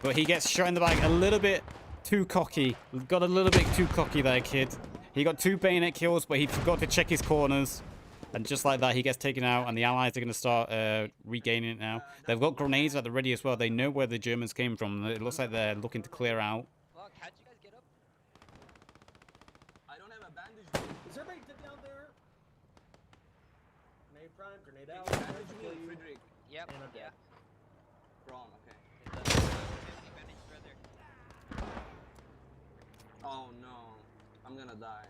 But he gets shot in the back a little bit too cocky. Got a little bit too cocky there, kid. He got two bayonet kills, but he forgot to check his corners. And just like that, he gets taken out, and the Allies are going to start regaining it now. They've got grenades at the ready as well. They know where the Germans came from. It looks like they're looking to clear out. Look, how'd you guys get up? I don't have a bandage. Is everybody down there? Grenade prime, grenade out. Bandage me, Frederick. Yep, And I'm dead. Wrong, okay. It's a 50 bandage, brother. Oh no. I'm gonna die.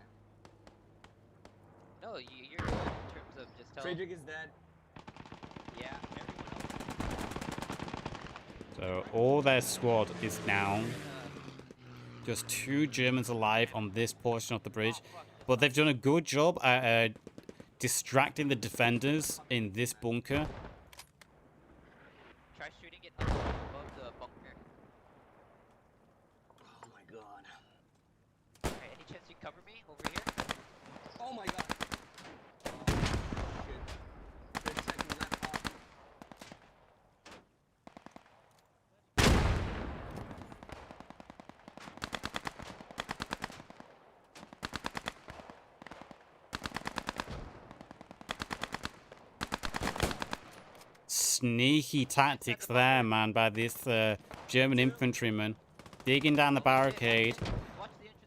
No, you're good in terms of just tell. Frederick is dead. Yeah, everyone else. So all their squad is down. Just two Germans alive on this portion of the bridge. But they've done a good job at distracting the defenders in this bunker. Try shooting it above the bunker. Oh my god. Alright, any chance you cover me over here? Oh my god. Oh shit. 30 seconds left off. Sneaky tactics there, man, by this German infantryman. Digging down the barricade,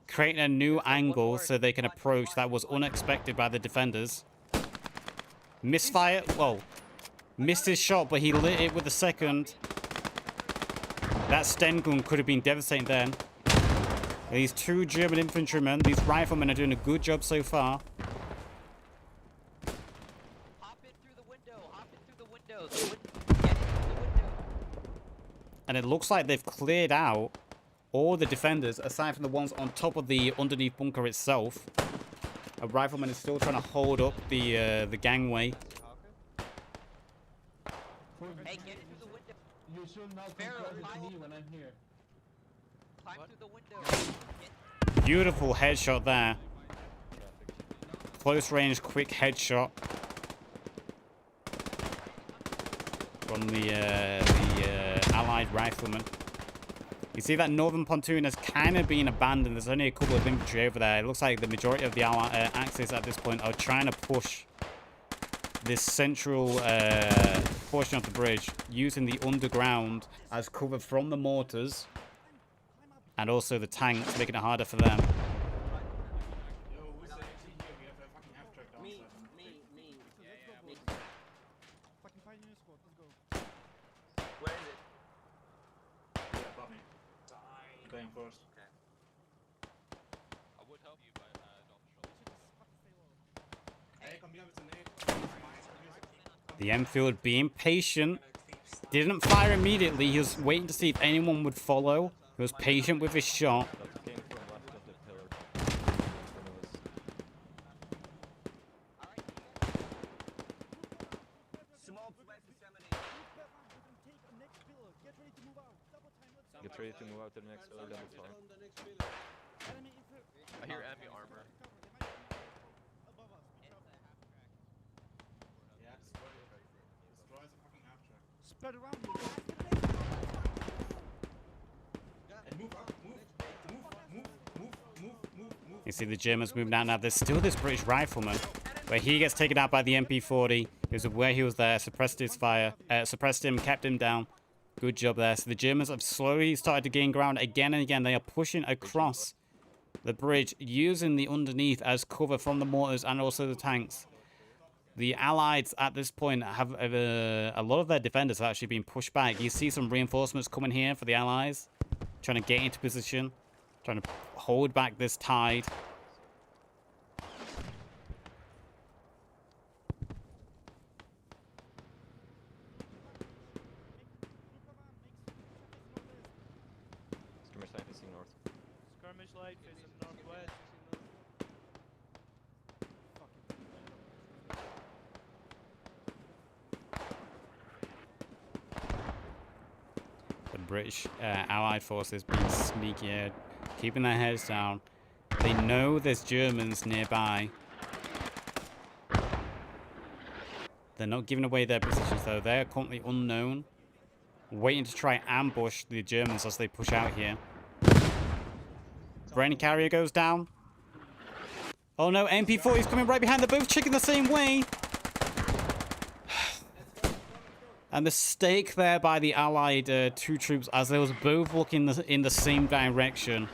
creating a new angle so they can approach. That was unexpected by the defenders. Misfire. Whoa. Missed his shot, but he lit it with the second. That Sten gun could have been devastating then. These two German infantrymen, these riflemen, are doing a good job so far. Hop in through the window. Hop in through the window. Get in through the window. And it looks like they've cleared out all the defenders, aside from the ones on top of the underneath bunker itself. A rifleman is still trying to hold up the gangway. Hey, get in through the window. You should not Sparrow, come climb with me when I'm here. Climb through the window. Beautiful headshot there. Close range, quick headshot from the allied rifleman. You see that northern pontoon has kind of been abandoned. There's only a couple of infantry over there. It looks like the majority of the Axis at this point are trying to push this central portion of the bridge, using the underground as cover from the mortars and also the tanks, making it harder for them. Fucking pioneer squad, let's go. Where is it? Yeah, above me. Going first. I would help you, but don't Hey, come here with the nade. The Enfield, being patient, didn't fire immediately. He was waiting to see if anyone would follow. He was patient with his shot. Get ready to move out to the next pillar, double fire. I hear enemy armor. Yeah, destroy the fucking half track. Spread around you. And move up, move. You see the Germans moving out now. There's still this British rifleman, where he gets taken out by the MP40. He was aware he was there, suppressed his fire, suppressed him, kept him down. Good job there. So the Germans have slowly started to gain ground again and again. They are pushing across the bridge, using the underneath as cover from the mortars and also the tanks. The Allies at this point have a lot of their defenders have actually been pushed back. You see some reinforcements coming here for the Allies, trying to get into position, trying to hold back this tide. Skirmish light facing north. Skirmish light facing northwest. The British Allied forces being sneaky, keeping their heads down. They know there's Germans nearby. They're not giving away their positions though. They're currently unknown, waiting to try ambush the Germans as they push out here. Brenny carrier goes down. Oh no, MP40 is coming right behind. They're both chicken the same way. A mistake there by the Allied two troops as they was both looking in the same direction.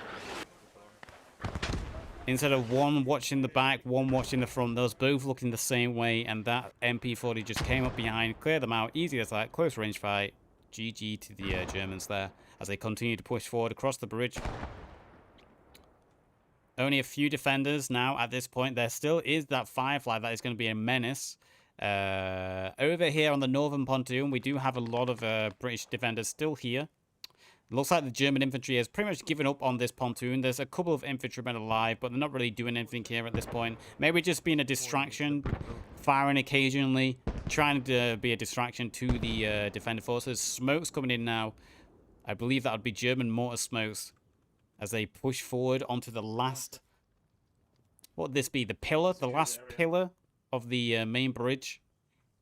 Instead of one watching the back, one watching the front, they was both looking the same way, and that MP40 just came up behind, cleared them out, easy as that, close range fight. GG to the Germans there as they continue to push forward across the bridge. Only a few defenders now at this point. There still is that Firefly that is going to be a menace. Over here on the northern pontoon, we do have a lot of British defenders still here. Looks like the German infantry has pretty much given up on this pontoon. There's a couple of infantrymen alive, but they're not really doing anything here at this point. Maybe just being a distraction, firing occasionally, trying to be a distraction to the defender forces. Smokes coming in now. I believe that would be German mortar smokes as they push forward onto the last... What would this be? The pillar? The last pillar of the main bridge.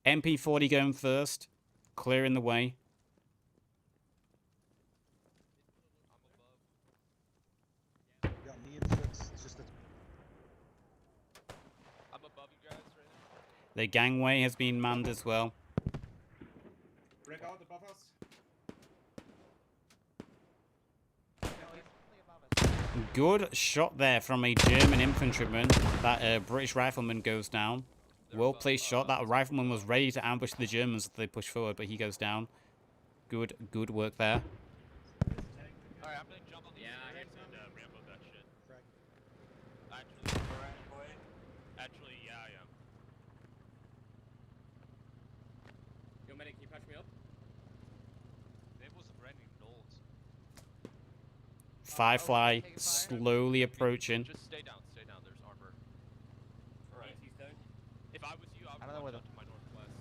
MP40 going first, clearing the way. Got me and Fritz. It's just I'm above you guys right now. The gangway has been manned as well. Break out above us. Good shot there from a German infantryman. That British rifleman goes down. Well-placed shot. That rifleman was ready to ambush the Germans as they push forward, but he goes down. Good work there. Alright, I'm gonna jump on the and Rambo that shit. Actually, yeah, I am. Yo, medic, can you patch me up? It was raining knolls. Firefly slowly approaching. Just stay down, there's armor. Alright, he's down. If I was you, I would watch out to my northwest.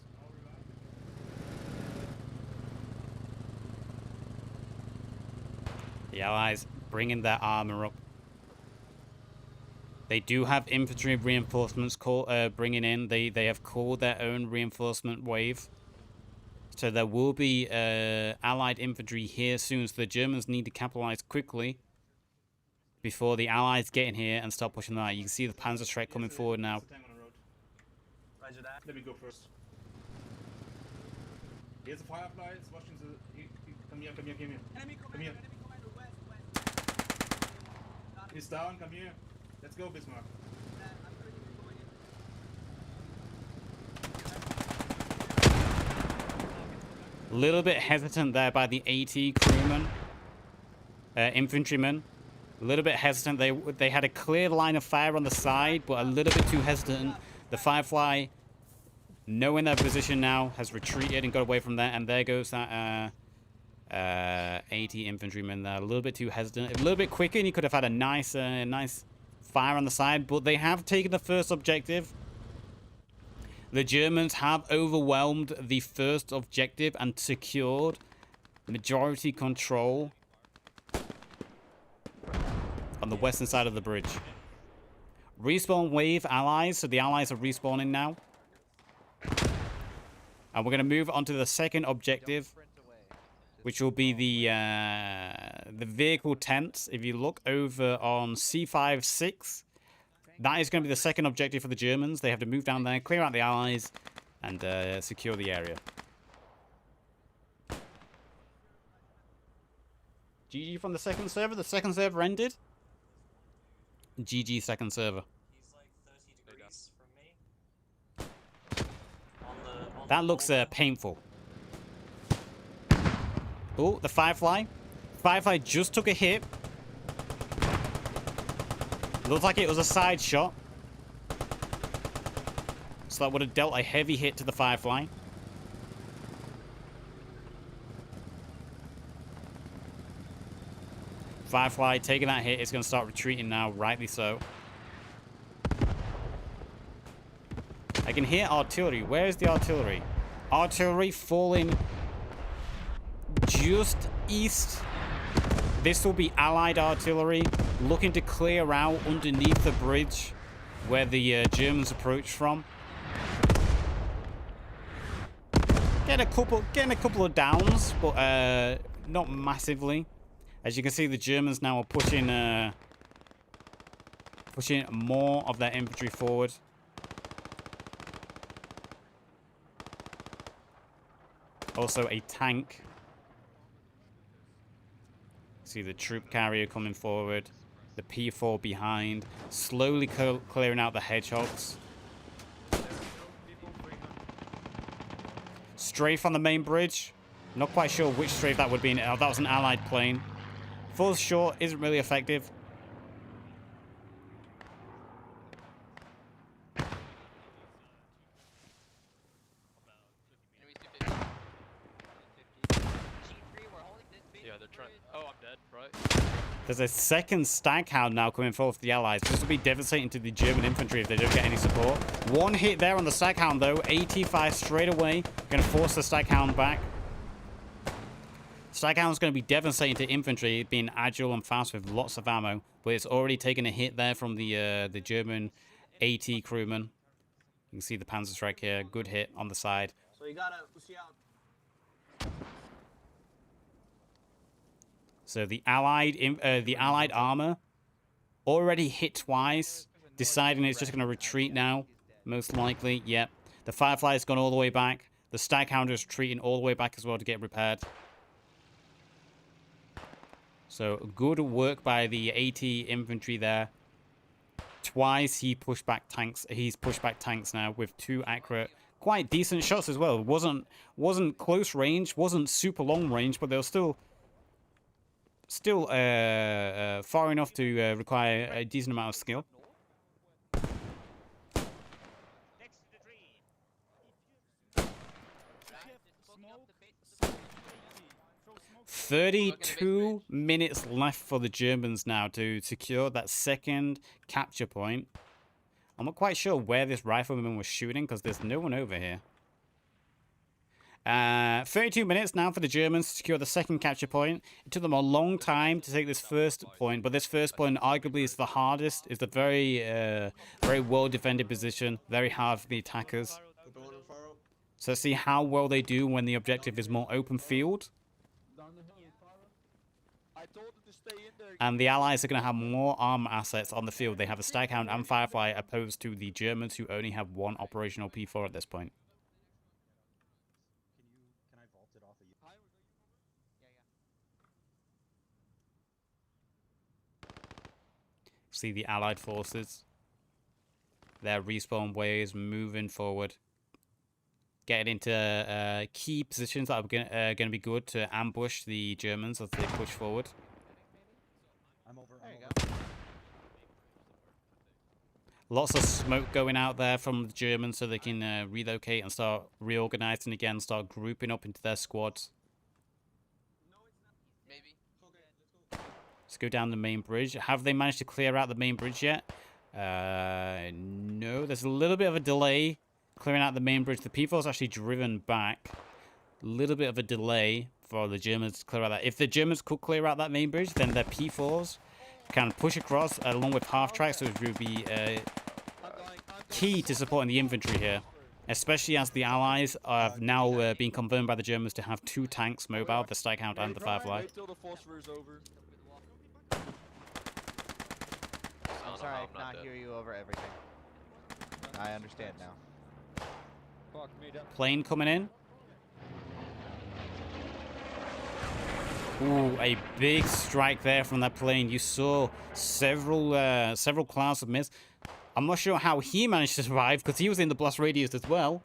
The Allies bringing their armor up. They do have infantry reinforcements bringing in. They have called their own reinforcement wave. So there will be Allied infantry here soon. So the Germans need to capitalize quickly before the Allies get in here and start pushing them out. You can see the Panzerschreck coming forward now. Roger that. Let me go first. Here's a Firefly. It's watching the... Come here. Enemy Come here. enemy commander, west. He's down. Come here. Let's go, Bismarck. I'm pretty going in. Little bit hesitant there by the AT crewman, infantryman. A little bit hesitant. They had a clear line of fire on the side, but a little bit too hesitant. The Firefly, knowing their position now, has retreated and got away from there. And there goes that AT infantryman there. A little bit too hesitant. A little bit quicker, and he could have had a nice fire on the side. But they have taken the first objective. The Germans have overwhelmed the first objective and secured majority control on the western side of the bridge. Respawn wave Allies, so the Allies are respawning now. And we're going to move on to the second objective, which will be the vehicle tents. If you look over on C56, that is going to be the second objective for the Germans. They have to move down there, clear out the Allies, and secure the area. GG from the second server. The second server ended. GG second server. He's like 30 degrees from me. On That the looks border. painful. Oh, the Firefly. Firefly just took a hit. Looks like it was a side shot. So that would have dealt a heavy hit to the Firefly. Firefly taking that hit is going to start retreating now, rightly so. I can hear artillery. Where is the artillery? Artillery falling just east. This will be Allied artillery looking to clear out underneath the bridge where the Germans approach from. Getting a couple of downs, but not massively. As you can see, the Germans now are pushing more of their infantry forward. Also a tank. See the troop carrier coming forward. The P4 behind. Slowly clearing out the hedgehogs. Strafe on the main bridge. Not quite sure which strafe that would be. Oh, that was an Allied plane. Full short isn't really effective. Yeah, they're trying. Oh, I'm dead, right? There's a second Staghound now coming forward for the Allies. This will be devastating to the German infantry if they don't get any support. One hit there on the Staghound, though. 85 straight away. Going to force the Staghound back. Staghound's going to be devastating to infantry, being agile and fast with lots of ammo. But it's already taken a hit there from the German AT crewman. You can see the Panzer Strike here. Good hit on the side. So you gotta see out. So the Allied armor already hit twice, deciding it's just going to retreat now, most likely. Yep. The Firefly's gone all the way back. The Staghound is retreating all the way back as well to get repaired. So good work by the AT infantry there. Twice he pushed back tanks. He's pushed back tanks now with 2 accurate, quite decent shots as well. Wasn't close range, wasn't super long range, but they were still far enough to require a decent amount of skill. 32 minutes left for the Germans now to secure that second capture point. I'm not quite sure where this rifleman was shooting because there's no one over here. 32 minutes now for the Germans to secure the second capture point. It took them a long time to take this first point, but this first point arguably is the hardest. It's a very well defended position, very hard for the attackers. So let's see how well they do when the objective is more open field. And the Allies are going to have more armor assets on the field. They have a Staghound and Firefly opposed to the Germans who only have 1 operational P4 at this point. Can I vault it off of you? See the Allied forces. Their respawn waves moving forward. Getting into key positions that are going to be good to ambush the Germans as they push forward. I'm over. Lots of smoke going out there from the Germans so they can relocate and start reorganizing again, start grouping up into their squads. Maybe. Let's go down the main bridge. Have they managed to clear out the main bridge yet? No, there's a little bit of a delay clearing out the main bridge. The P4 is actually driven back. A little bit of a delay for the Germans to clear out that. If the Germans could clear out that main bridge, then their P4s can push across along with half tracks, so it would be key to supporting the infantry here. Especially as the Allies have now been confirmed by the Germans to have 2 tanks mobile, the Staghound and the Firefly. I'm sorry I cannot hear you over everything. I understand now. Plane coming in. Ooh, a big strike there from that plane. You saw several clouds of mist. I'm not sure how he managed to survive because he was in the blast radius as well.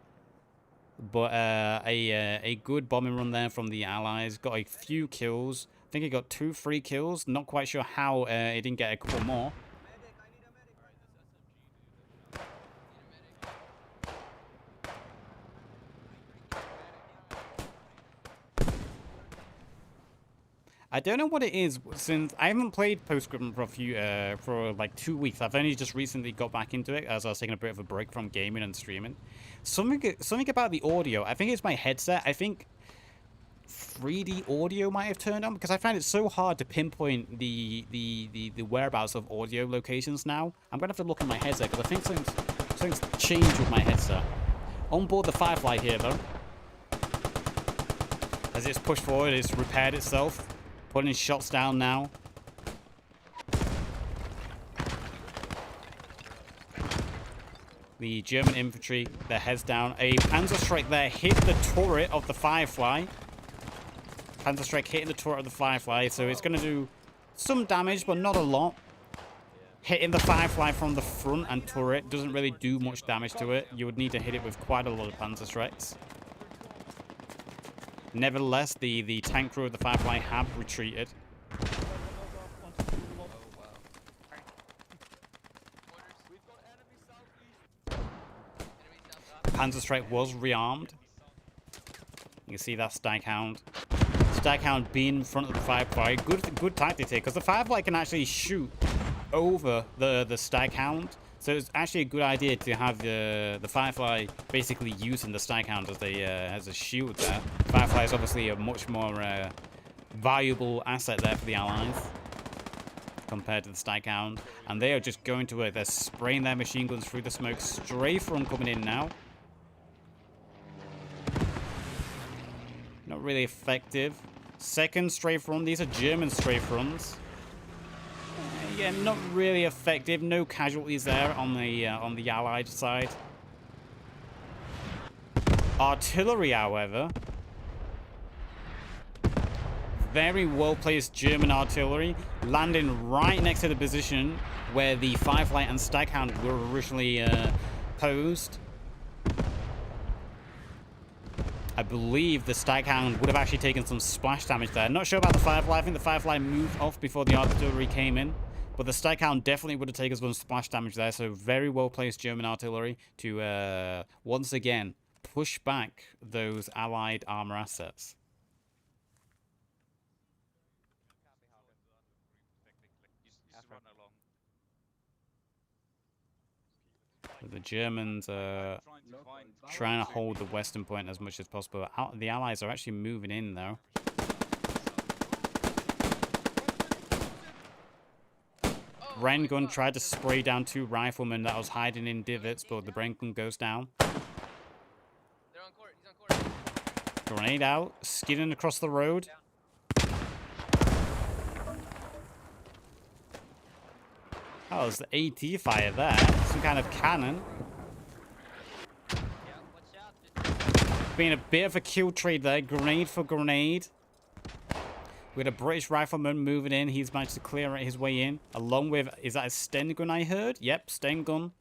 But a good bombing run there from the Allies. Got a few kills. I think he got 2 free kills. Not quite sure how he didn't get a couple more. I don't know what it is, since I haven't played Postscriptum for like 2 weeks. I've only just recently got back into it as I was taking a bit of a break from gaming and streaming. Something about the audio. I think it's my headset. I think 3D audio might have turned on because I find it so hard to pinpoint the whereabouts of audio locations now. I'm gonna have to look at my headset because I think something's changed with my headset. On board the Firefly here though. As it's pushed forward, it's repaired itself. Putting shots down now. The German infantry, their heads down. A Panzer strike there hit the turret of the Firefly. Panzer strike hitting the turret of the Firefly, so it's going to do some damage, but not a lot. Hitting the Firefly from the front and turret doesn't really do much damage to it. You would need to hit it with quite a lot of Panzer strikes. Nevertheless, the tank crew of the Firefly have retreated. Panzer Strike was rearmed. You can see that Staghound. Staghound being in front of the Firefly. Good tactic here, because the Firefly can actually shoot over the Staghound. So it's actually a good idea to have the Firefly basically using the Staghound as a shield there. Firefly is obviously a much more valuable asset there for the Allies compared to the Staghound. And they are just going to it. They're spraying their machine guns through the smoke. Strafe run coming in now. Not really effective. Second strafe run. These are German strafe runs. Yeah, not really effective. No casualties there on the Allied side. Artillery, however, very well-placed German artillery, landing right next to the position where the Firefly and Staghound were originally posed. I believe the Staghound would have actually taken some splash damage there. Not sure about the Firefly. I think the Firefly moved off before the artillery came in. But the Staghound definitely would have taken some splash damage there. So very well-placed German artillery to, once again, push back those Allied armor assets. So the Germans are trying to hold the western point as much as possible. The Allies are actually moving in, though. Bren gun tried to spray down 2 riflemen that was hiding in divots, but the Bren gun goes down. They're on court. He's on court. Grenade out, skidding across the road. Oh, it's the AT fire there. Some kind of cannon. Being a bit of a kill trade there. Grenade for grenade. We had a British rifleman moving in. He's managed to clear his way in. Along with, is that a Sten gun I heard? Yep, Sten gun.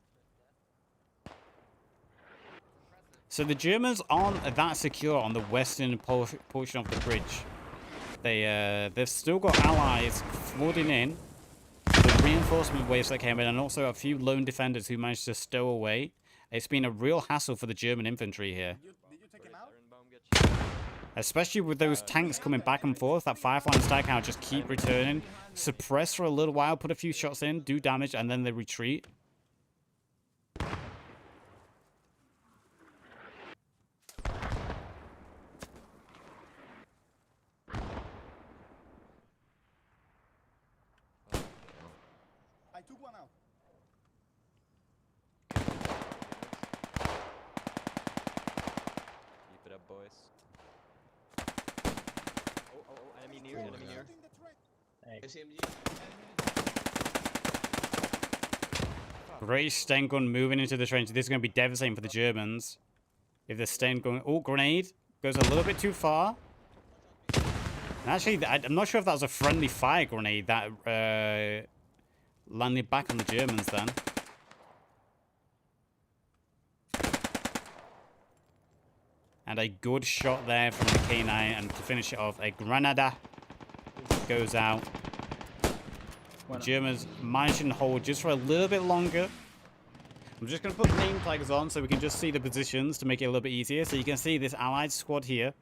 So the Germans aren't that secure on the western portion of the bridge. They've still got allies flooding in. The reinforcement waves that came in, and also a few lone defenders who managed to stow away. It's been a real hassle for the German infantry here. Did you take him out? Especially with those tanks coming back and forth, that Firefly and Staghound just keep returning. Suppress for a little while, put a few shots in, do damage, and then they retreat. I took one out. Keep it up, boys. Oh, enemy near, enemy near. Great Sten gun moving into the trench. This is going to be devastating for the Germans. If the Sten gun... Oh, grenade. Goes a little bit too far. Actually, I'm not sure if that was a friendly fire grenade that landed back on the Germans then. And a good shot there from the K9, and to finish it off, a Granada goes out. The Germans managing to hold just for a little bit longer. I'm just going to put name tags on so we can just see the positions to make it a little bit easier. So you can see this allied squad here.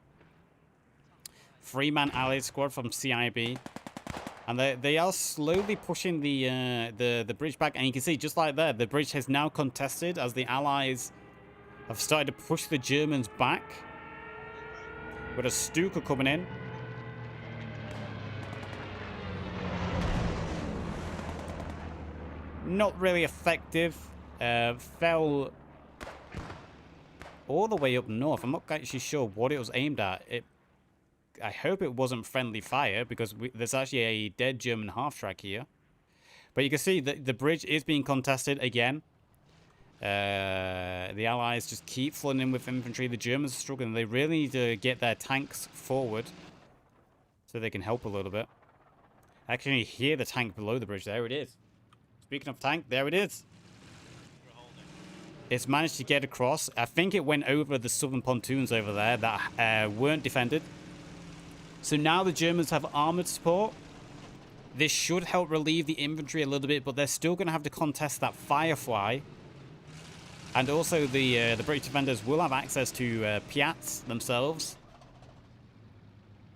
3-man allied squad from CIB. And they are slowly pushing the bridge back. And you can see, just like that, the bridge has now contested as the allies have started to push the Germans back. With a Stuka coming in. Not really effective. Fell all the way up north. I'm not actually sure what it was aimed at. I hope it wasn't friendly fire, because there's actually a dead German half-track here. But you can see that the bridge is being contested again. The Allies just keep flooding in with infantry. The Germans are struggling. They really need to get their tanks forward so they can help a little bit. I actually hear the tank below the bridge. There it is. Speaking of tank, there it is. It's managed to get across. I think it went over the southern pontoons over there that weren't defended. So now the Germans have armored support. This should help relieve the infantry a little bit, but they're still going to have to contest that Firefly. And also the British defenders will have access to Piats themselves.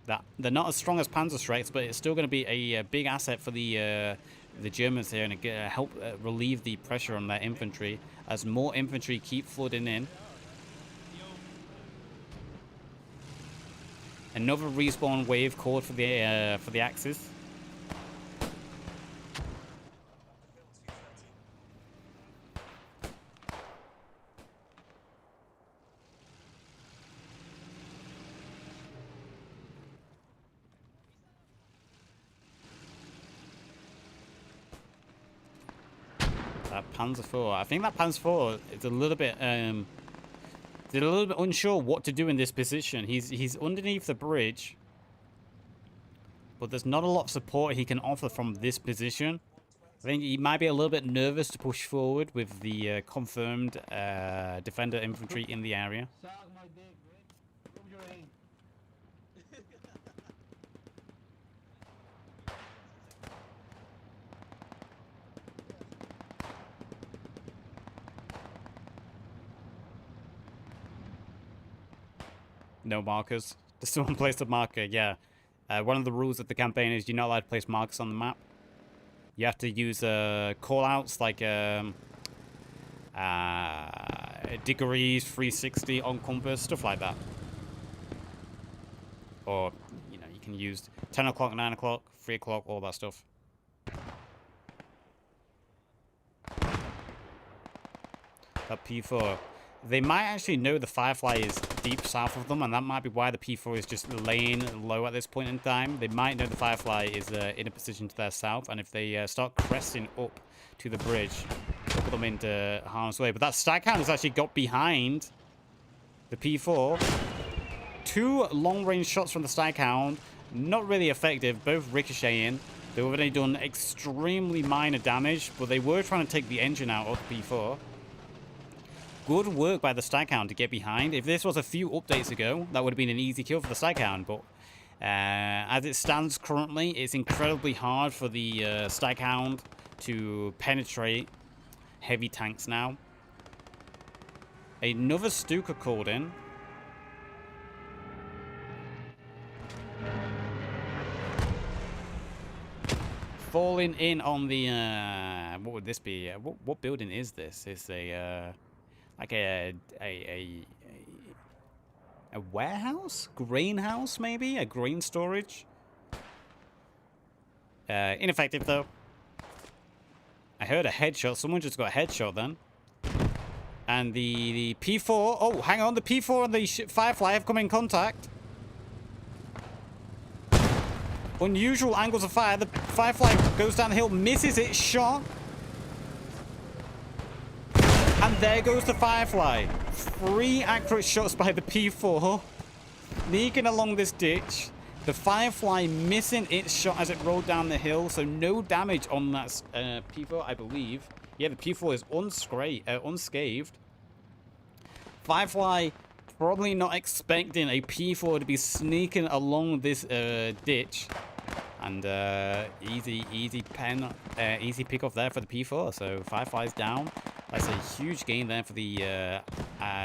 They're not as strong as Panzerstreiks, but it's still going to be a big asset for the Germans here, and help relieve the pressure on their infantry as more infantry keep flooding in. Another respawn wave called for the Axis. That Panzer IV. I think that Panzer IV is a little bit unsure what to do in this position. He's underneath the bridge, but there's not a lot of support he can offer from this position. I think he might be a little bit nervous to push forward with the confirmed defender infantry in the area. No markers. Does someone place a marker? Yeah. One of the rules of the campaign is you're not allowed to place markers on the map. You have to use call-outs like degrees, 360 on compass, stuff like that. Or, you know, you can use 10 o'clock, 9 o'clock, 3 o'clock, all that stuff. That P4. They might actually know the Firefly is deep south of them, and that might be why the P4 is just laying low at this point in time. They might know the Firefly is in a position to their south, and if they start cresting up to the bridge, they'll put them into harm's way. But that Staghound has actually got behind the P4. 2 long-range shots from the Staghound, not really effective, both ricocheting. They've already done extremely minor damage, but they were trying to take the engine out of the P4. Good work by the Staghound to get behind. If this was a few updates ago, that would have been an easy kill for the Staghound, but as it stands currently, it's incredibly hard for the Staghound to penetrate heavy tanks now. Another Stuka called in. Falling in on the what would this be? What building is this? It's a like a warehouse? Grain house, maybe? A grain storage? Ineffective, though. I heard a headshot. Someone just got a headshot, then. And the P4... Oh, hang on. The P4 and the Firefly have come in contact. Unusual angles of fire. The Firefly goes down the hill, misses its shot. And there goes the Firefly. 3 accurate shots by the P4. Sneaking along this ditch. The Firefly missing its shot as it rolled down the hill, so no damage on that P4, I believe. Yeah, the P4 is unscathed. Firefly probably not expecting a P4 to be sneaking along this ditch. And easy pick off there for the P4. So Firefly's down. That's a huge gain there for the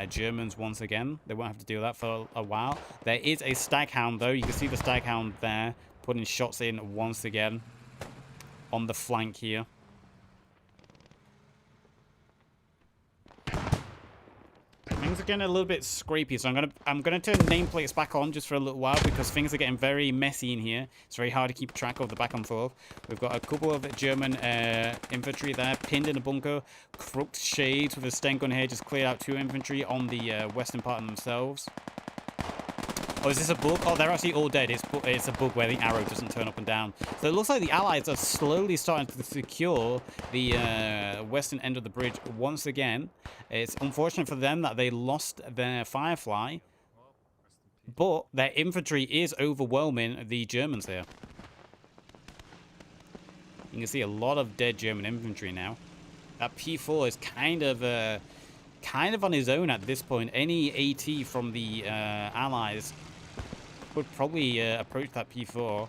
Germans once again. They won't have to do that for a while. There is a Staghound though. You can see the Staghound there putting shots in once again on the flank here. Things are getting a little bit scrapey, so I'm gonna turn nameplates back on just for a little while because things are getting very messy in here. It's very hard to keep track of the back and forth. We've got a couple of German infantry there pinned in a bunker. Crooked Shades with a Sten gun here just cleared out 2 infantry on the western part of themselves. Oh, is this a bug? Oh, they're actually all dead. It's a bug where the arrow doesn't turn up and down. So it looks like the Allies are slowly starting to secure the western end of the bridge once again. It's unfortunate for them that they lost their Firefly, but their infantry is overwhelming the Germans here. You can see a lot of dead German infantry now. That P4 is kind of on his own at this point. Any AT from the Allies would probably approach that P4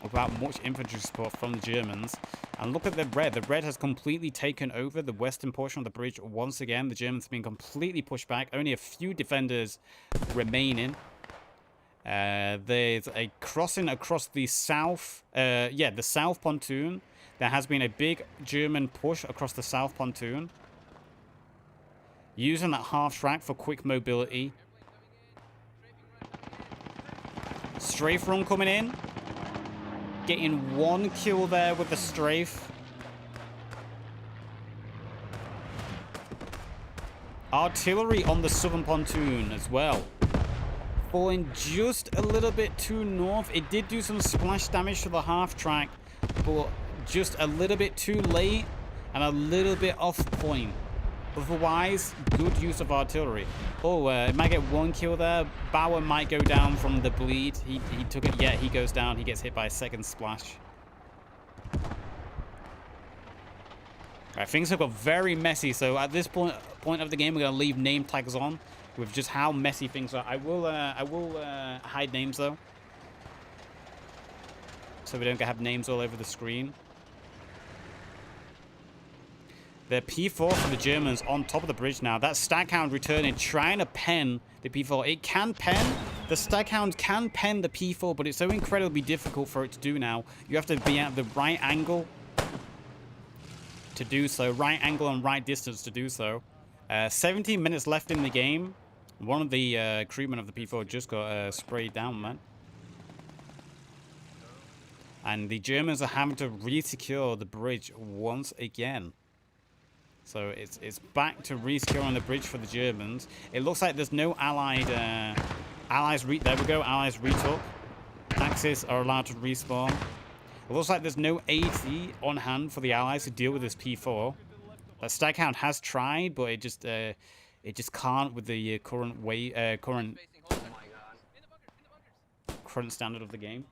without much infantry support from the Germans. And look at the red. The red has completely taken over the western portion of the bridge once again. The Germans have been completely pushed back. Only a few defenders remaining. There's a crossing across the south. The south pontoon. There has been a big German push across the south pontoon, using that half track for quick mobility. Strafe run coming in. Getting 1 kill there with the strafe. Artillery on the southern pontoon as well. Falling just a little bit too north. It did do some splash damage to the half track, but just a little bit too late and a little bit off point. Otherwise, good use of artillery. Oh, it might get 1 kill there. Bauer might go down from the bleed. He took it. Yeah, he goes down. He gets hit by a second splash. Alright, things have got very messy. So at this point of the game, we're going to leave name tags on with just how messy things are. I will hide names though, so we don't have names all over the screen. The P4 for the Germans on top of the bridge now. That Staghound returning, trying to pen the P4. It can pen. The Staghound can pen the P4, but it's so incredibly difficult for it to do now. You have to be at the right angle to do so. Right angle and right distance to do so. 17 minutes left in the game. One of the crewmen of the P4 just got sprayed down, man. And the Germans are having to re-secure the bridge once again. So it's back to re-securing the bridge for the Germans. It looks like there's no allies. There we go. Allies retook. Axis are allowed to respawn. It looks like there's no AT on hand for the Allies to deal with this P4. That Staghound has tried, but it just can't with the current standard of the game.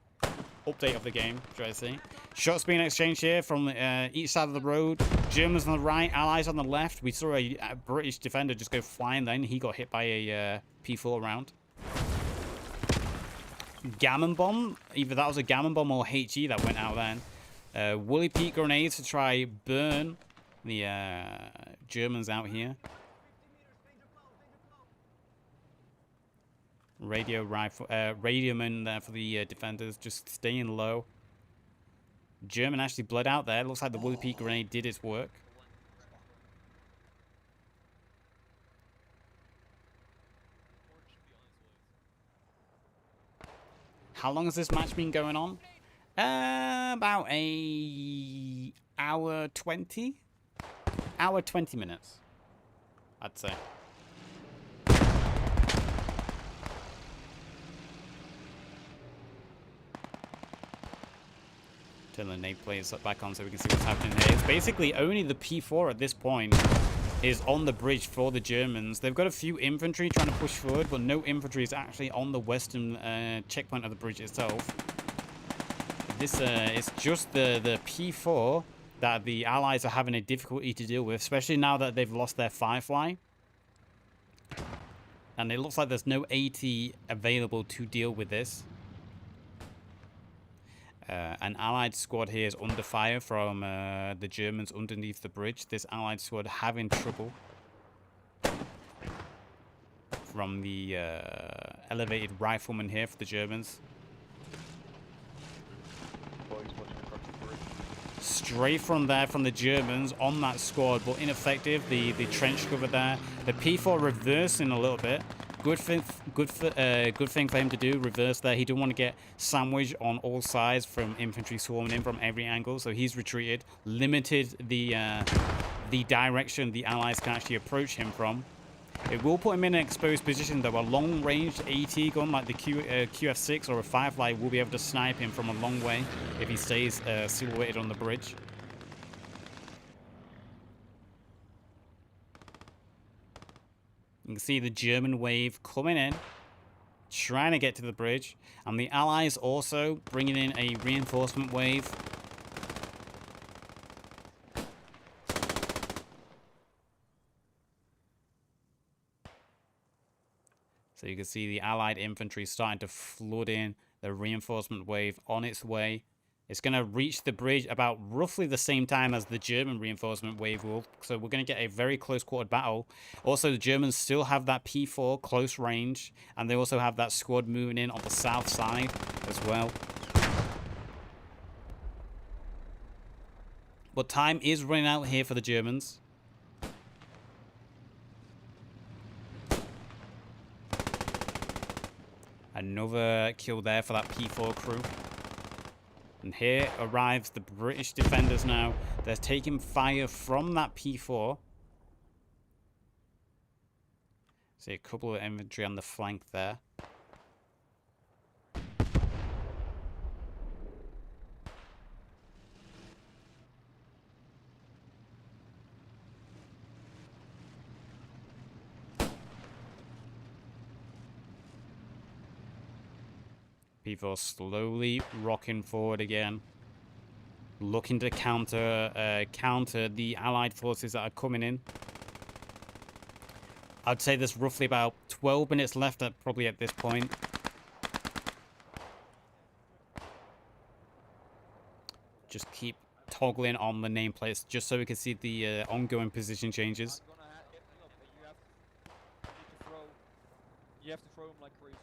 Update of the game, should I say. Shots being exchanged here from each side of the road. Germans on the right, Allies on the left. We saw a British defender just go flying then. He got hit by a P4 round. Gammon bomb. Either that was a gammon bomb or HE that went out then. Woolly Peak grenades to try burn the Germans out here. Radio rifle, radioman there for the defenders, just staying low. German actually bled out there. Looks like the Woolly Peak grenade did its work. How long has this match been going on? About a hour 20? Hour 20 minutes, I'd say. Turn the nade plates back on so we can see what's happening here. It's basically only the P4 at this point is on the bridge for the Germans. They've got a few infantry trying to push forward, but no infantry is actually on the western checkpoint of the bridge itself. This it's just the P4 that the Allies are having a difficulty to deal with, especially now that they've lost their Firefly. And it looks like there's no AT available to deal with this. An Allied squad here is under fire from the Germans underneath the bridge. This Allied squad having trouble from the elevated riflemen here for the Germans. Straight from there from the Germans on that squad, but ineffective. The trench cover there. The P4 reversing a little bit. Good thing for him to do. Reverse there. He didn't want to get sandwiched on all sides from infantry swarming in from every angle, so he's retreated, limited the direction the Allies can actually approach him from. It will put him in an exposed position though. A long-range AT gun like the QF6 or a Firefly will be able to snipe him from a long way if he stays silhouetted on the bridge. You can see the German wave coming in, trying to get to the bridge, and the Allies also bringing in a reinforcement wave. So you can see the Allied infantry starting to flood in, the reinforcement wave on its way. It's going to reach the bridge about roughly the same time as the German reinforcement wave will. So we're going to get a very close quartered battle. Also, the Germans still have that P4 close range. And they also have that squad moving in on the south side as well. But time is running out here for the Germans. Another kill there for that P4 crew. And here arrives the British defenders now. They're taking fire from that P4. See a couple of infantry on the flank there. P4 slowly rocking forward again, looking to counter the Allied forces that are coming in. I'd say there's roughly about 12 minutes left probably at this point. Just keep toggling on the nameplates just so we can see the ongoing position changes. You have to throw them like crazy.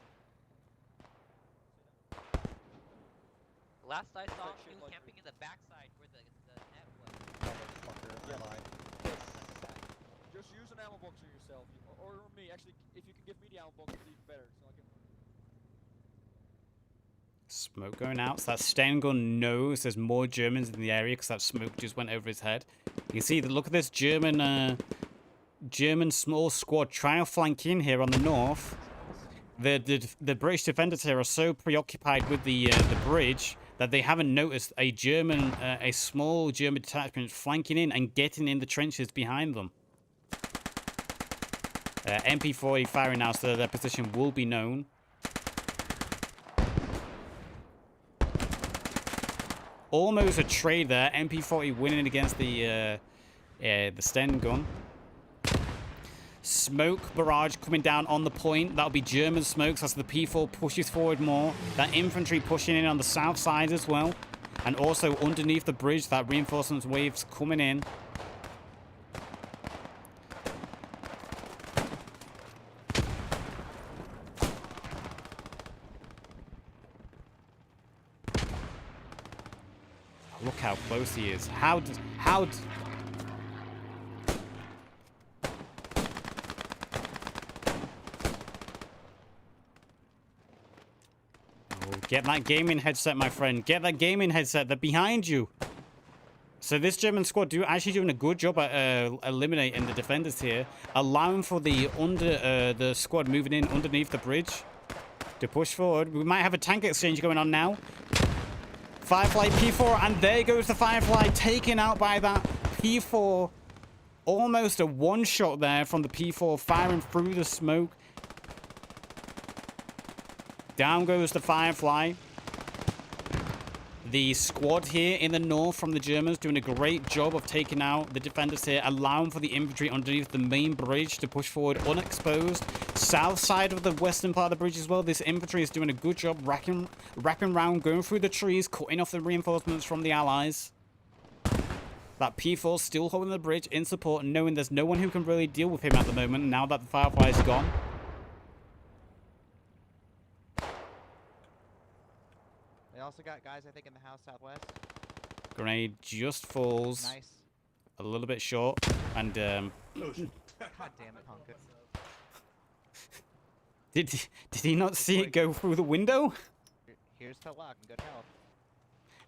Last I saw him, he was camping in the backside where the net was. Just use an ammo box on yourself, or me. Actually, if you can give me the ammo box, it's even better. So I can... Smoke going out. So that Sten gun knows there's more Germans in the area because that smoke just went over his head. You can see that. Look at this German small squad trying to flank in here on the north. The British defenders here are so preoccupied with the bridge that they haven't noticed a small German detachment flanking in and getting in the trenches behind them. MP40 firing now, so their position will be known. Almost a trade there. MP40 winning against the Sten gun. Smoke barrage coming down on the point. That'll be German smokes as the P4 pushes forward more. That infantry pushing in on the south side as well. And also underneath the bridge, that reinforcements waves coming in. Look how close he is. How get that gaming headset, my friend. Get that gaming headset. They're behind you. So this German squad actually doing a good job at eliminating the defenders here, allowing for the squad moving in underneath the bridge to push forward. We might have a tank exchange going on now. Firefly P4, and there goes the Firefly, taken out by that P4 almost a one-shot there from the P4 firing through the smoke. Down goes the Firefly. The squad here in the north from the Germans doing a great job of taking out the defenders here, allowing for the infantry underneath the main bridge to push forward unexposed. South side of the western part of the bridge as well, this infantry is doing a good job wrapping around, going through the trees, cutting off the reinforcements from the allies. That P4 still holding the bridge in support, knowing there's no one who can really deal with him at the moment now that the Firefly's gone. They also got guys, I think, in the house southwest. Grenade just falls. Nice. A little bit short. And, God damn it, Honka. Did he not see it go through the window? Here's to luck and good health.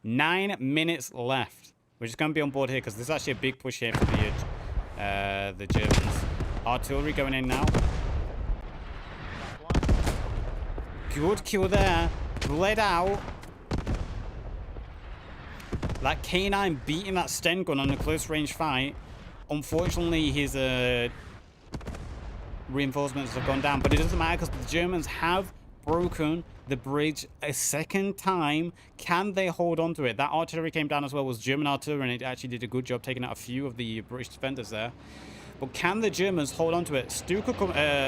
9 minutes left. We're just going to be on board here because there's actually a big push here for the Germans. Artillery going in now. Good kill there. Bled out. That K9 beating that Sten gun on a close range fight. Unfortunately, his reinforcements have gone down, but it doesn't matter because the Germans have broken the bridge a second time. Can they hold on to it? That artillery came down as well, was German artillery, and it actually did a good job taking out a few of the British defenders there. But can the Germans hold on to it? Stuka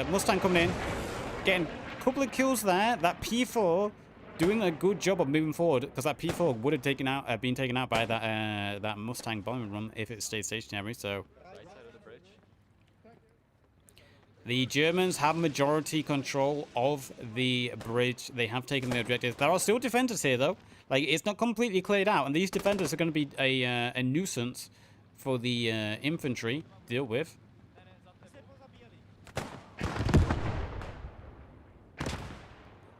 Mustang coming in, getting a couple of kills there. That P4 doing a good job of moving forward because that P4 would have been taken out by that Mustang bombing run if it stayed stationary. So Right side of the bridge. the Germans have majority control of the bridge. They have taken the objectives. There are still defenders here though. Like, it's not completely cleared out, and these defenders are going to be a nuisance for the infantry to deal with.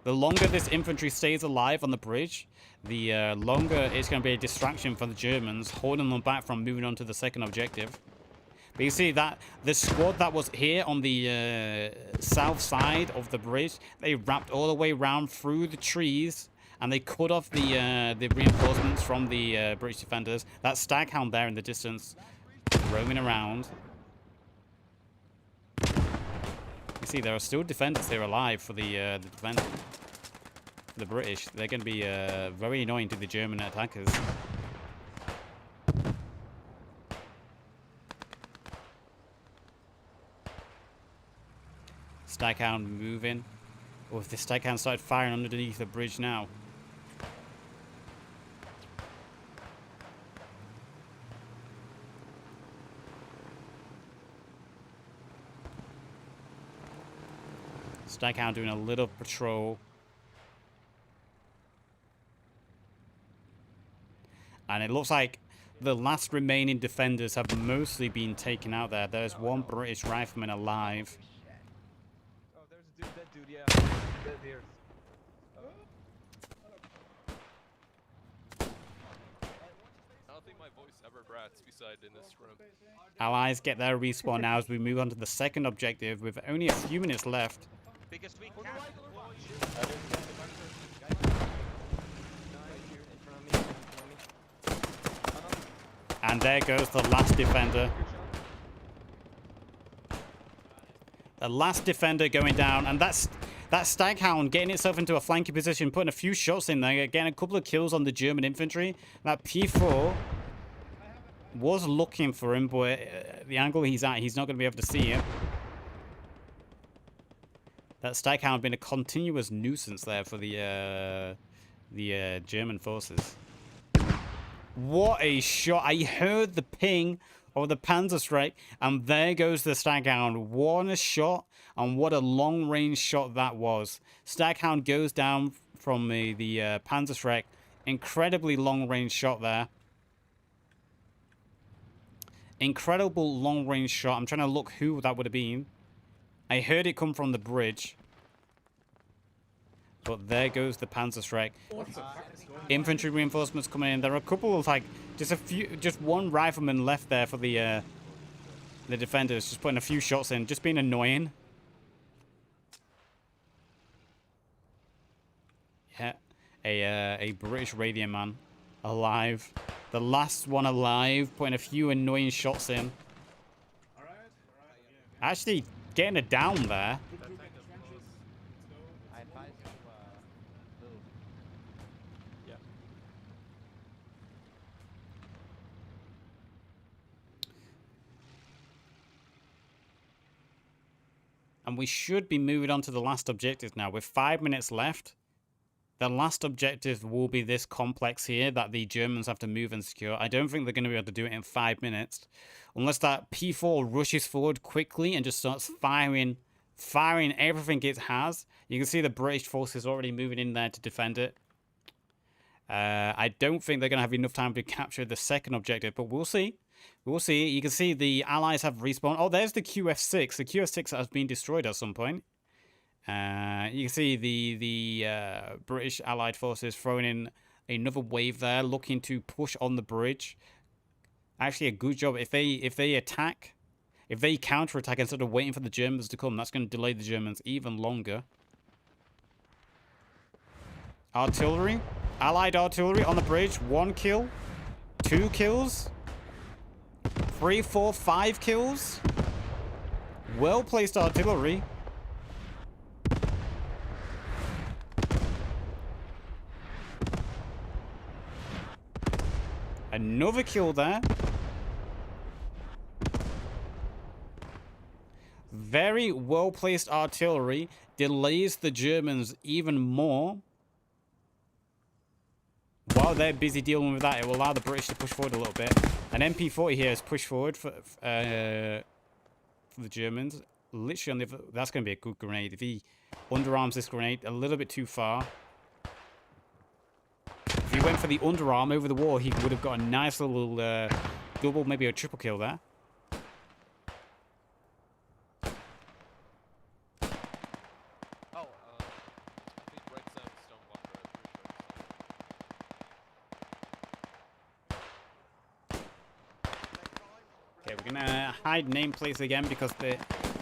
The longer this infantry stays alive on the bridge, the longer it's going to be a distraction for the Germans, holding them back from moving on to the second objective. But you see that the squad that was here on the south side of the bridge, they wrapped all the way around through the trees, and they cut off the reinforcements from the British defenders. That Staghound there in the distance, roaming around. You see, there are still defenders here alive for the British. They're going to be very annoying to the German attackers. Staghound moving. Oh, if the Staghound started firing underneath the bridge now. Staghound doing a little patrol. And it looks like the last remaining defenders have mostly been taken out there. There's one British rifleman alive. Oh, there's a dude, that dude, yeah. Dead here. I don't think my voice ever brats beside in this room. Allies get their respawn now as we move on to the second objective with only a few minutes left. Biggest weak And there goes the last defender. The last defender going down, and that Staghound getting itself into a flanking position, putting a few shots in there, getting a couple of kills on the German infantry. That P4 was looking for him, but the angle he's at, he's not going to be able to see him. That Staghound been a continuous nuisance there for the German forces. What a shot. I heard the ping of the Panzer strike, and there goes the Staghound. What a shot, and what a long-range shot that was. Staghound goes down from the Panzer strike. Incredibly long-range shot there. Incredible long-range shot. I'm trying to look who that would have been. I heard it come from the bridge. But there goes the Panzer strike. Infantry reinforcements coming in. There are a couple of, like, just one rifleman left there for the defenders, just putting a few shots in, just being annoying. Yeah, a British radio man alive, the last one alive, putting a few annoying shots in. Actually, getting it down there. I advise you move. Yeah. And we should be moving on to the last objective now. With 5 minutes left, the last objective will be this complex here that the Germans have to move and secure. I don't think they're going to be able to do it in 5 minutes. Unless that P4 rushes forward quickly and just starts firing everything it has. You can see the British forces already moving in there to defend it. I don't think they're going to have enough time to capture the second objective, but we'll see. We'll see. You can see the Allies have respawned. Oh, there's the QF6. The QF6 has been destroyed at some point. You can see the British Allied forces throwing in another wave there, looking to push on the bridge. Actually, a good job. If they attack, if they counterattack instead of waiting for the Germans to come, that's going to delay the Germans even longer. Artillery, Allied artillery on the bridge. 1 kill, 2 kills, 3, 4, 5 kills. Well placed artillery. Another kill there. Very well-placed artillery delays the Germans even more. While they're busy dealing with that, it will allow the British to push forward a little bit. An MP40 here is pushed forward for the Germans. Literally, that's going to be a good grenade. If he underarms this grenade a little bit too far. If he went for the underarm over the wall, he would have got a nice little double, maybe a triple kill there. Okay, we're gonna hide nameplates again because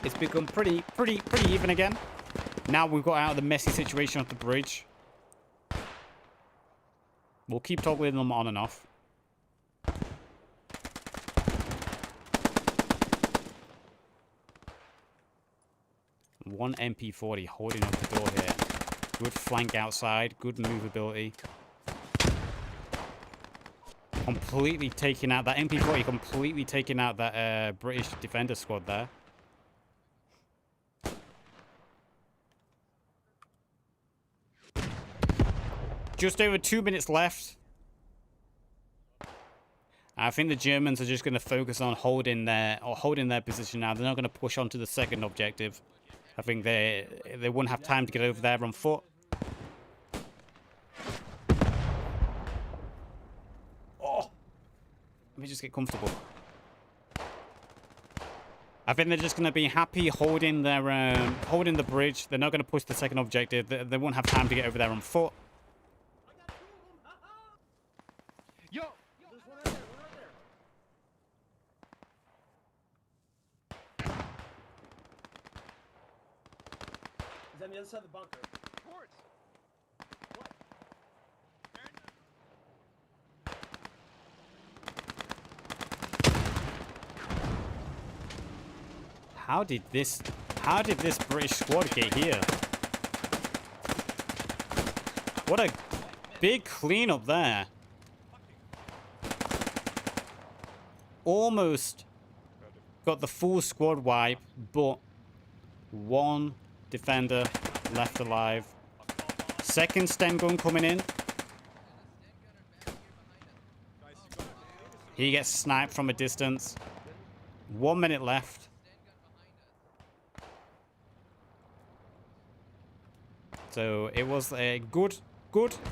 it's become pretty even again. Now we've got out of the messy situation of the bridge. We'll keep toggling them on and off. One MP40 holding up the door here. Good flank outside, good movability. Completely taking out that MP40, completely taking out that British defender squad there. Just over 2 minutes left. I think the Germans are just going to focus on holding their position now. They're not going to push on to the second objective. I think they wouldn't have time to get over there on foot. Oh, let me just get comfortable. I think they're just going to be happy holding the bridge. They're not going to push the second objective. They won't have time to get over there on foot. Yo! There's one right there, He's on the other side of the bunker. Towards! What? How did this British squad get here? What a big cleanup there. Almost got the full squad wipe, but one defender left alive. Second Sten gun coming in. He gets sniped from a distance. 1 minute left. So it was a good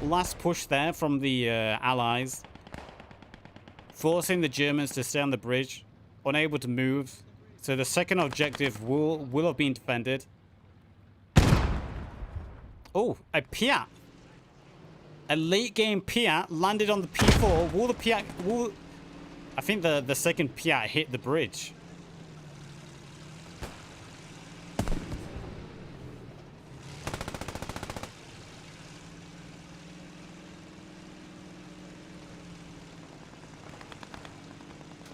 last push there from the Allies. Forcing the Germans to stay on the bridge, unable to move. So the second objective will have been defended. Oh, a Piat. A late game Piat landed on the P4. Will the Piat... I think the second Piat hit the bridge.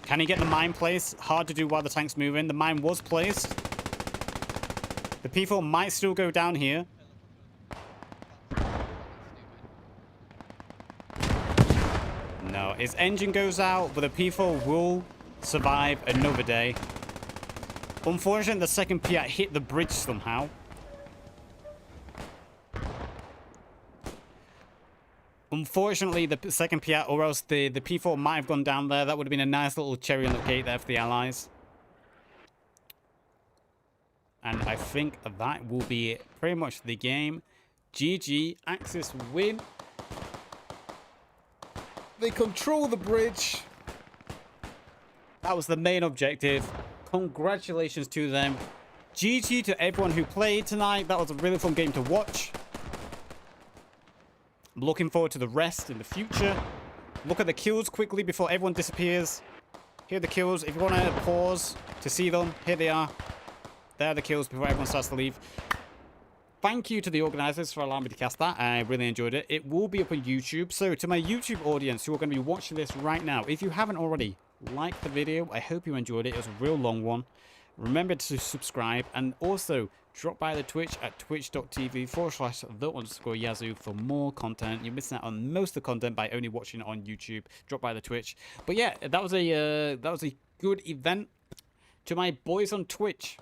Can he get the mine placed? Hard to do while the tank's moving. The mine was placed. The P4 might still go down here. No, his engine goes out, but the P4 will survive another day. Unfortunately, the second Piat hit the bridge somehow. Unfortunately, the second Piat, or else the P4 might have gone down there. That would have been a nice little cherry on the cake there for the Allies. And I think that will be pretty much the game. GG, Axis win. They control the bridge. That was the main objective. Congratulations to them. GG to everyone who played tonight. That was a really fun game to watch. I'm looking forward to the rest in the future. Look at the kills quickly before everyone disappears. Here are the kills. If you want to pause to see them, here they are. There are the kills before everyone starts to leave. Thank you to the organisers for allowing me to cast that. I really enjoyed it. It will be up on YouTube. So to my YouTube audience who are going to be watching this right now, if you haven't already, like the video. I hope you enjoyed it. It was a real long one. Remember to subscribe and also drop by the Twitch at twitch.tv/the_Yazoo for more content. You're missing out on most of the content by only watching it on YouTube. Drop by the Twitch. But yeah, that was a good event. To my boys on Twitch,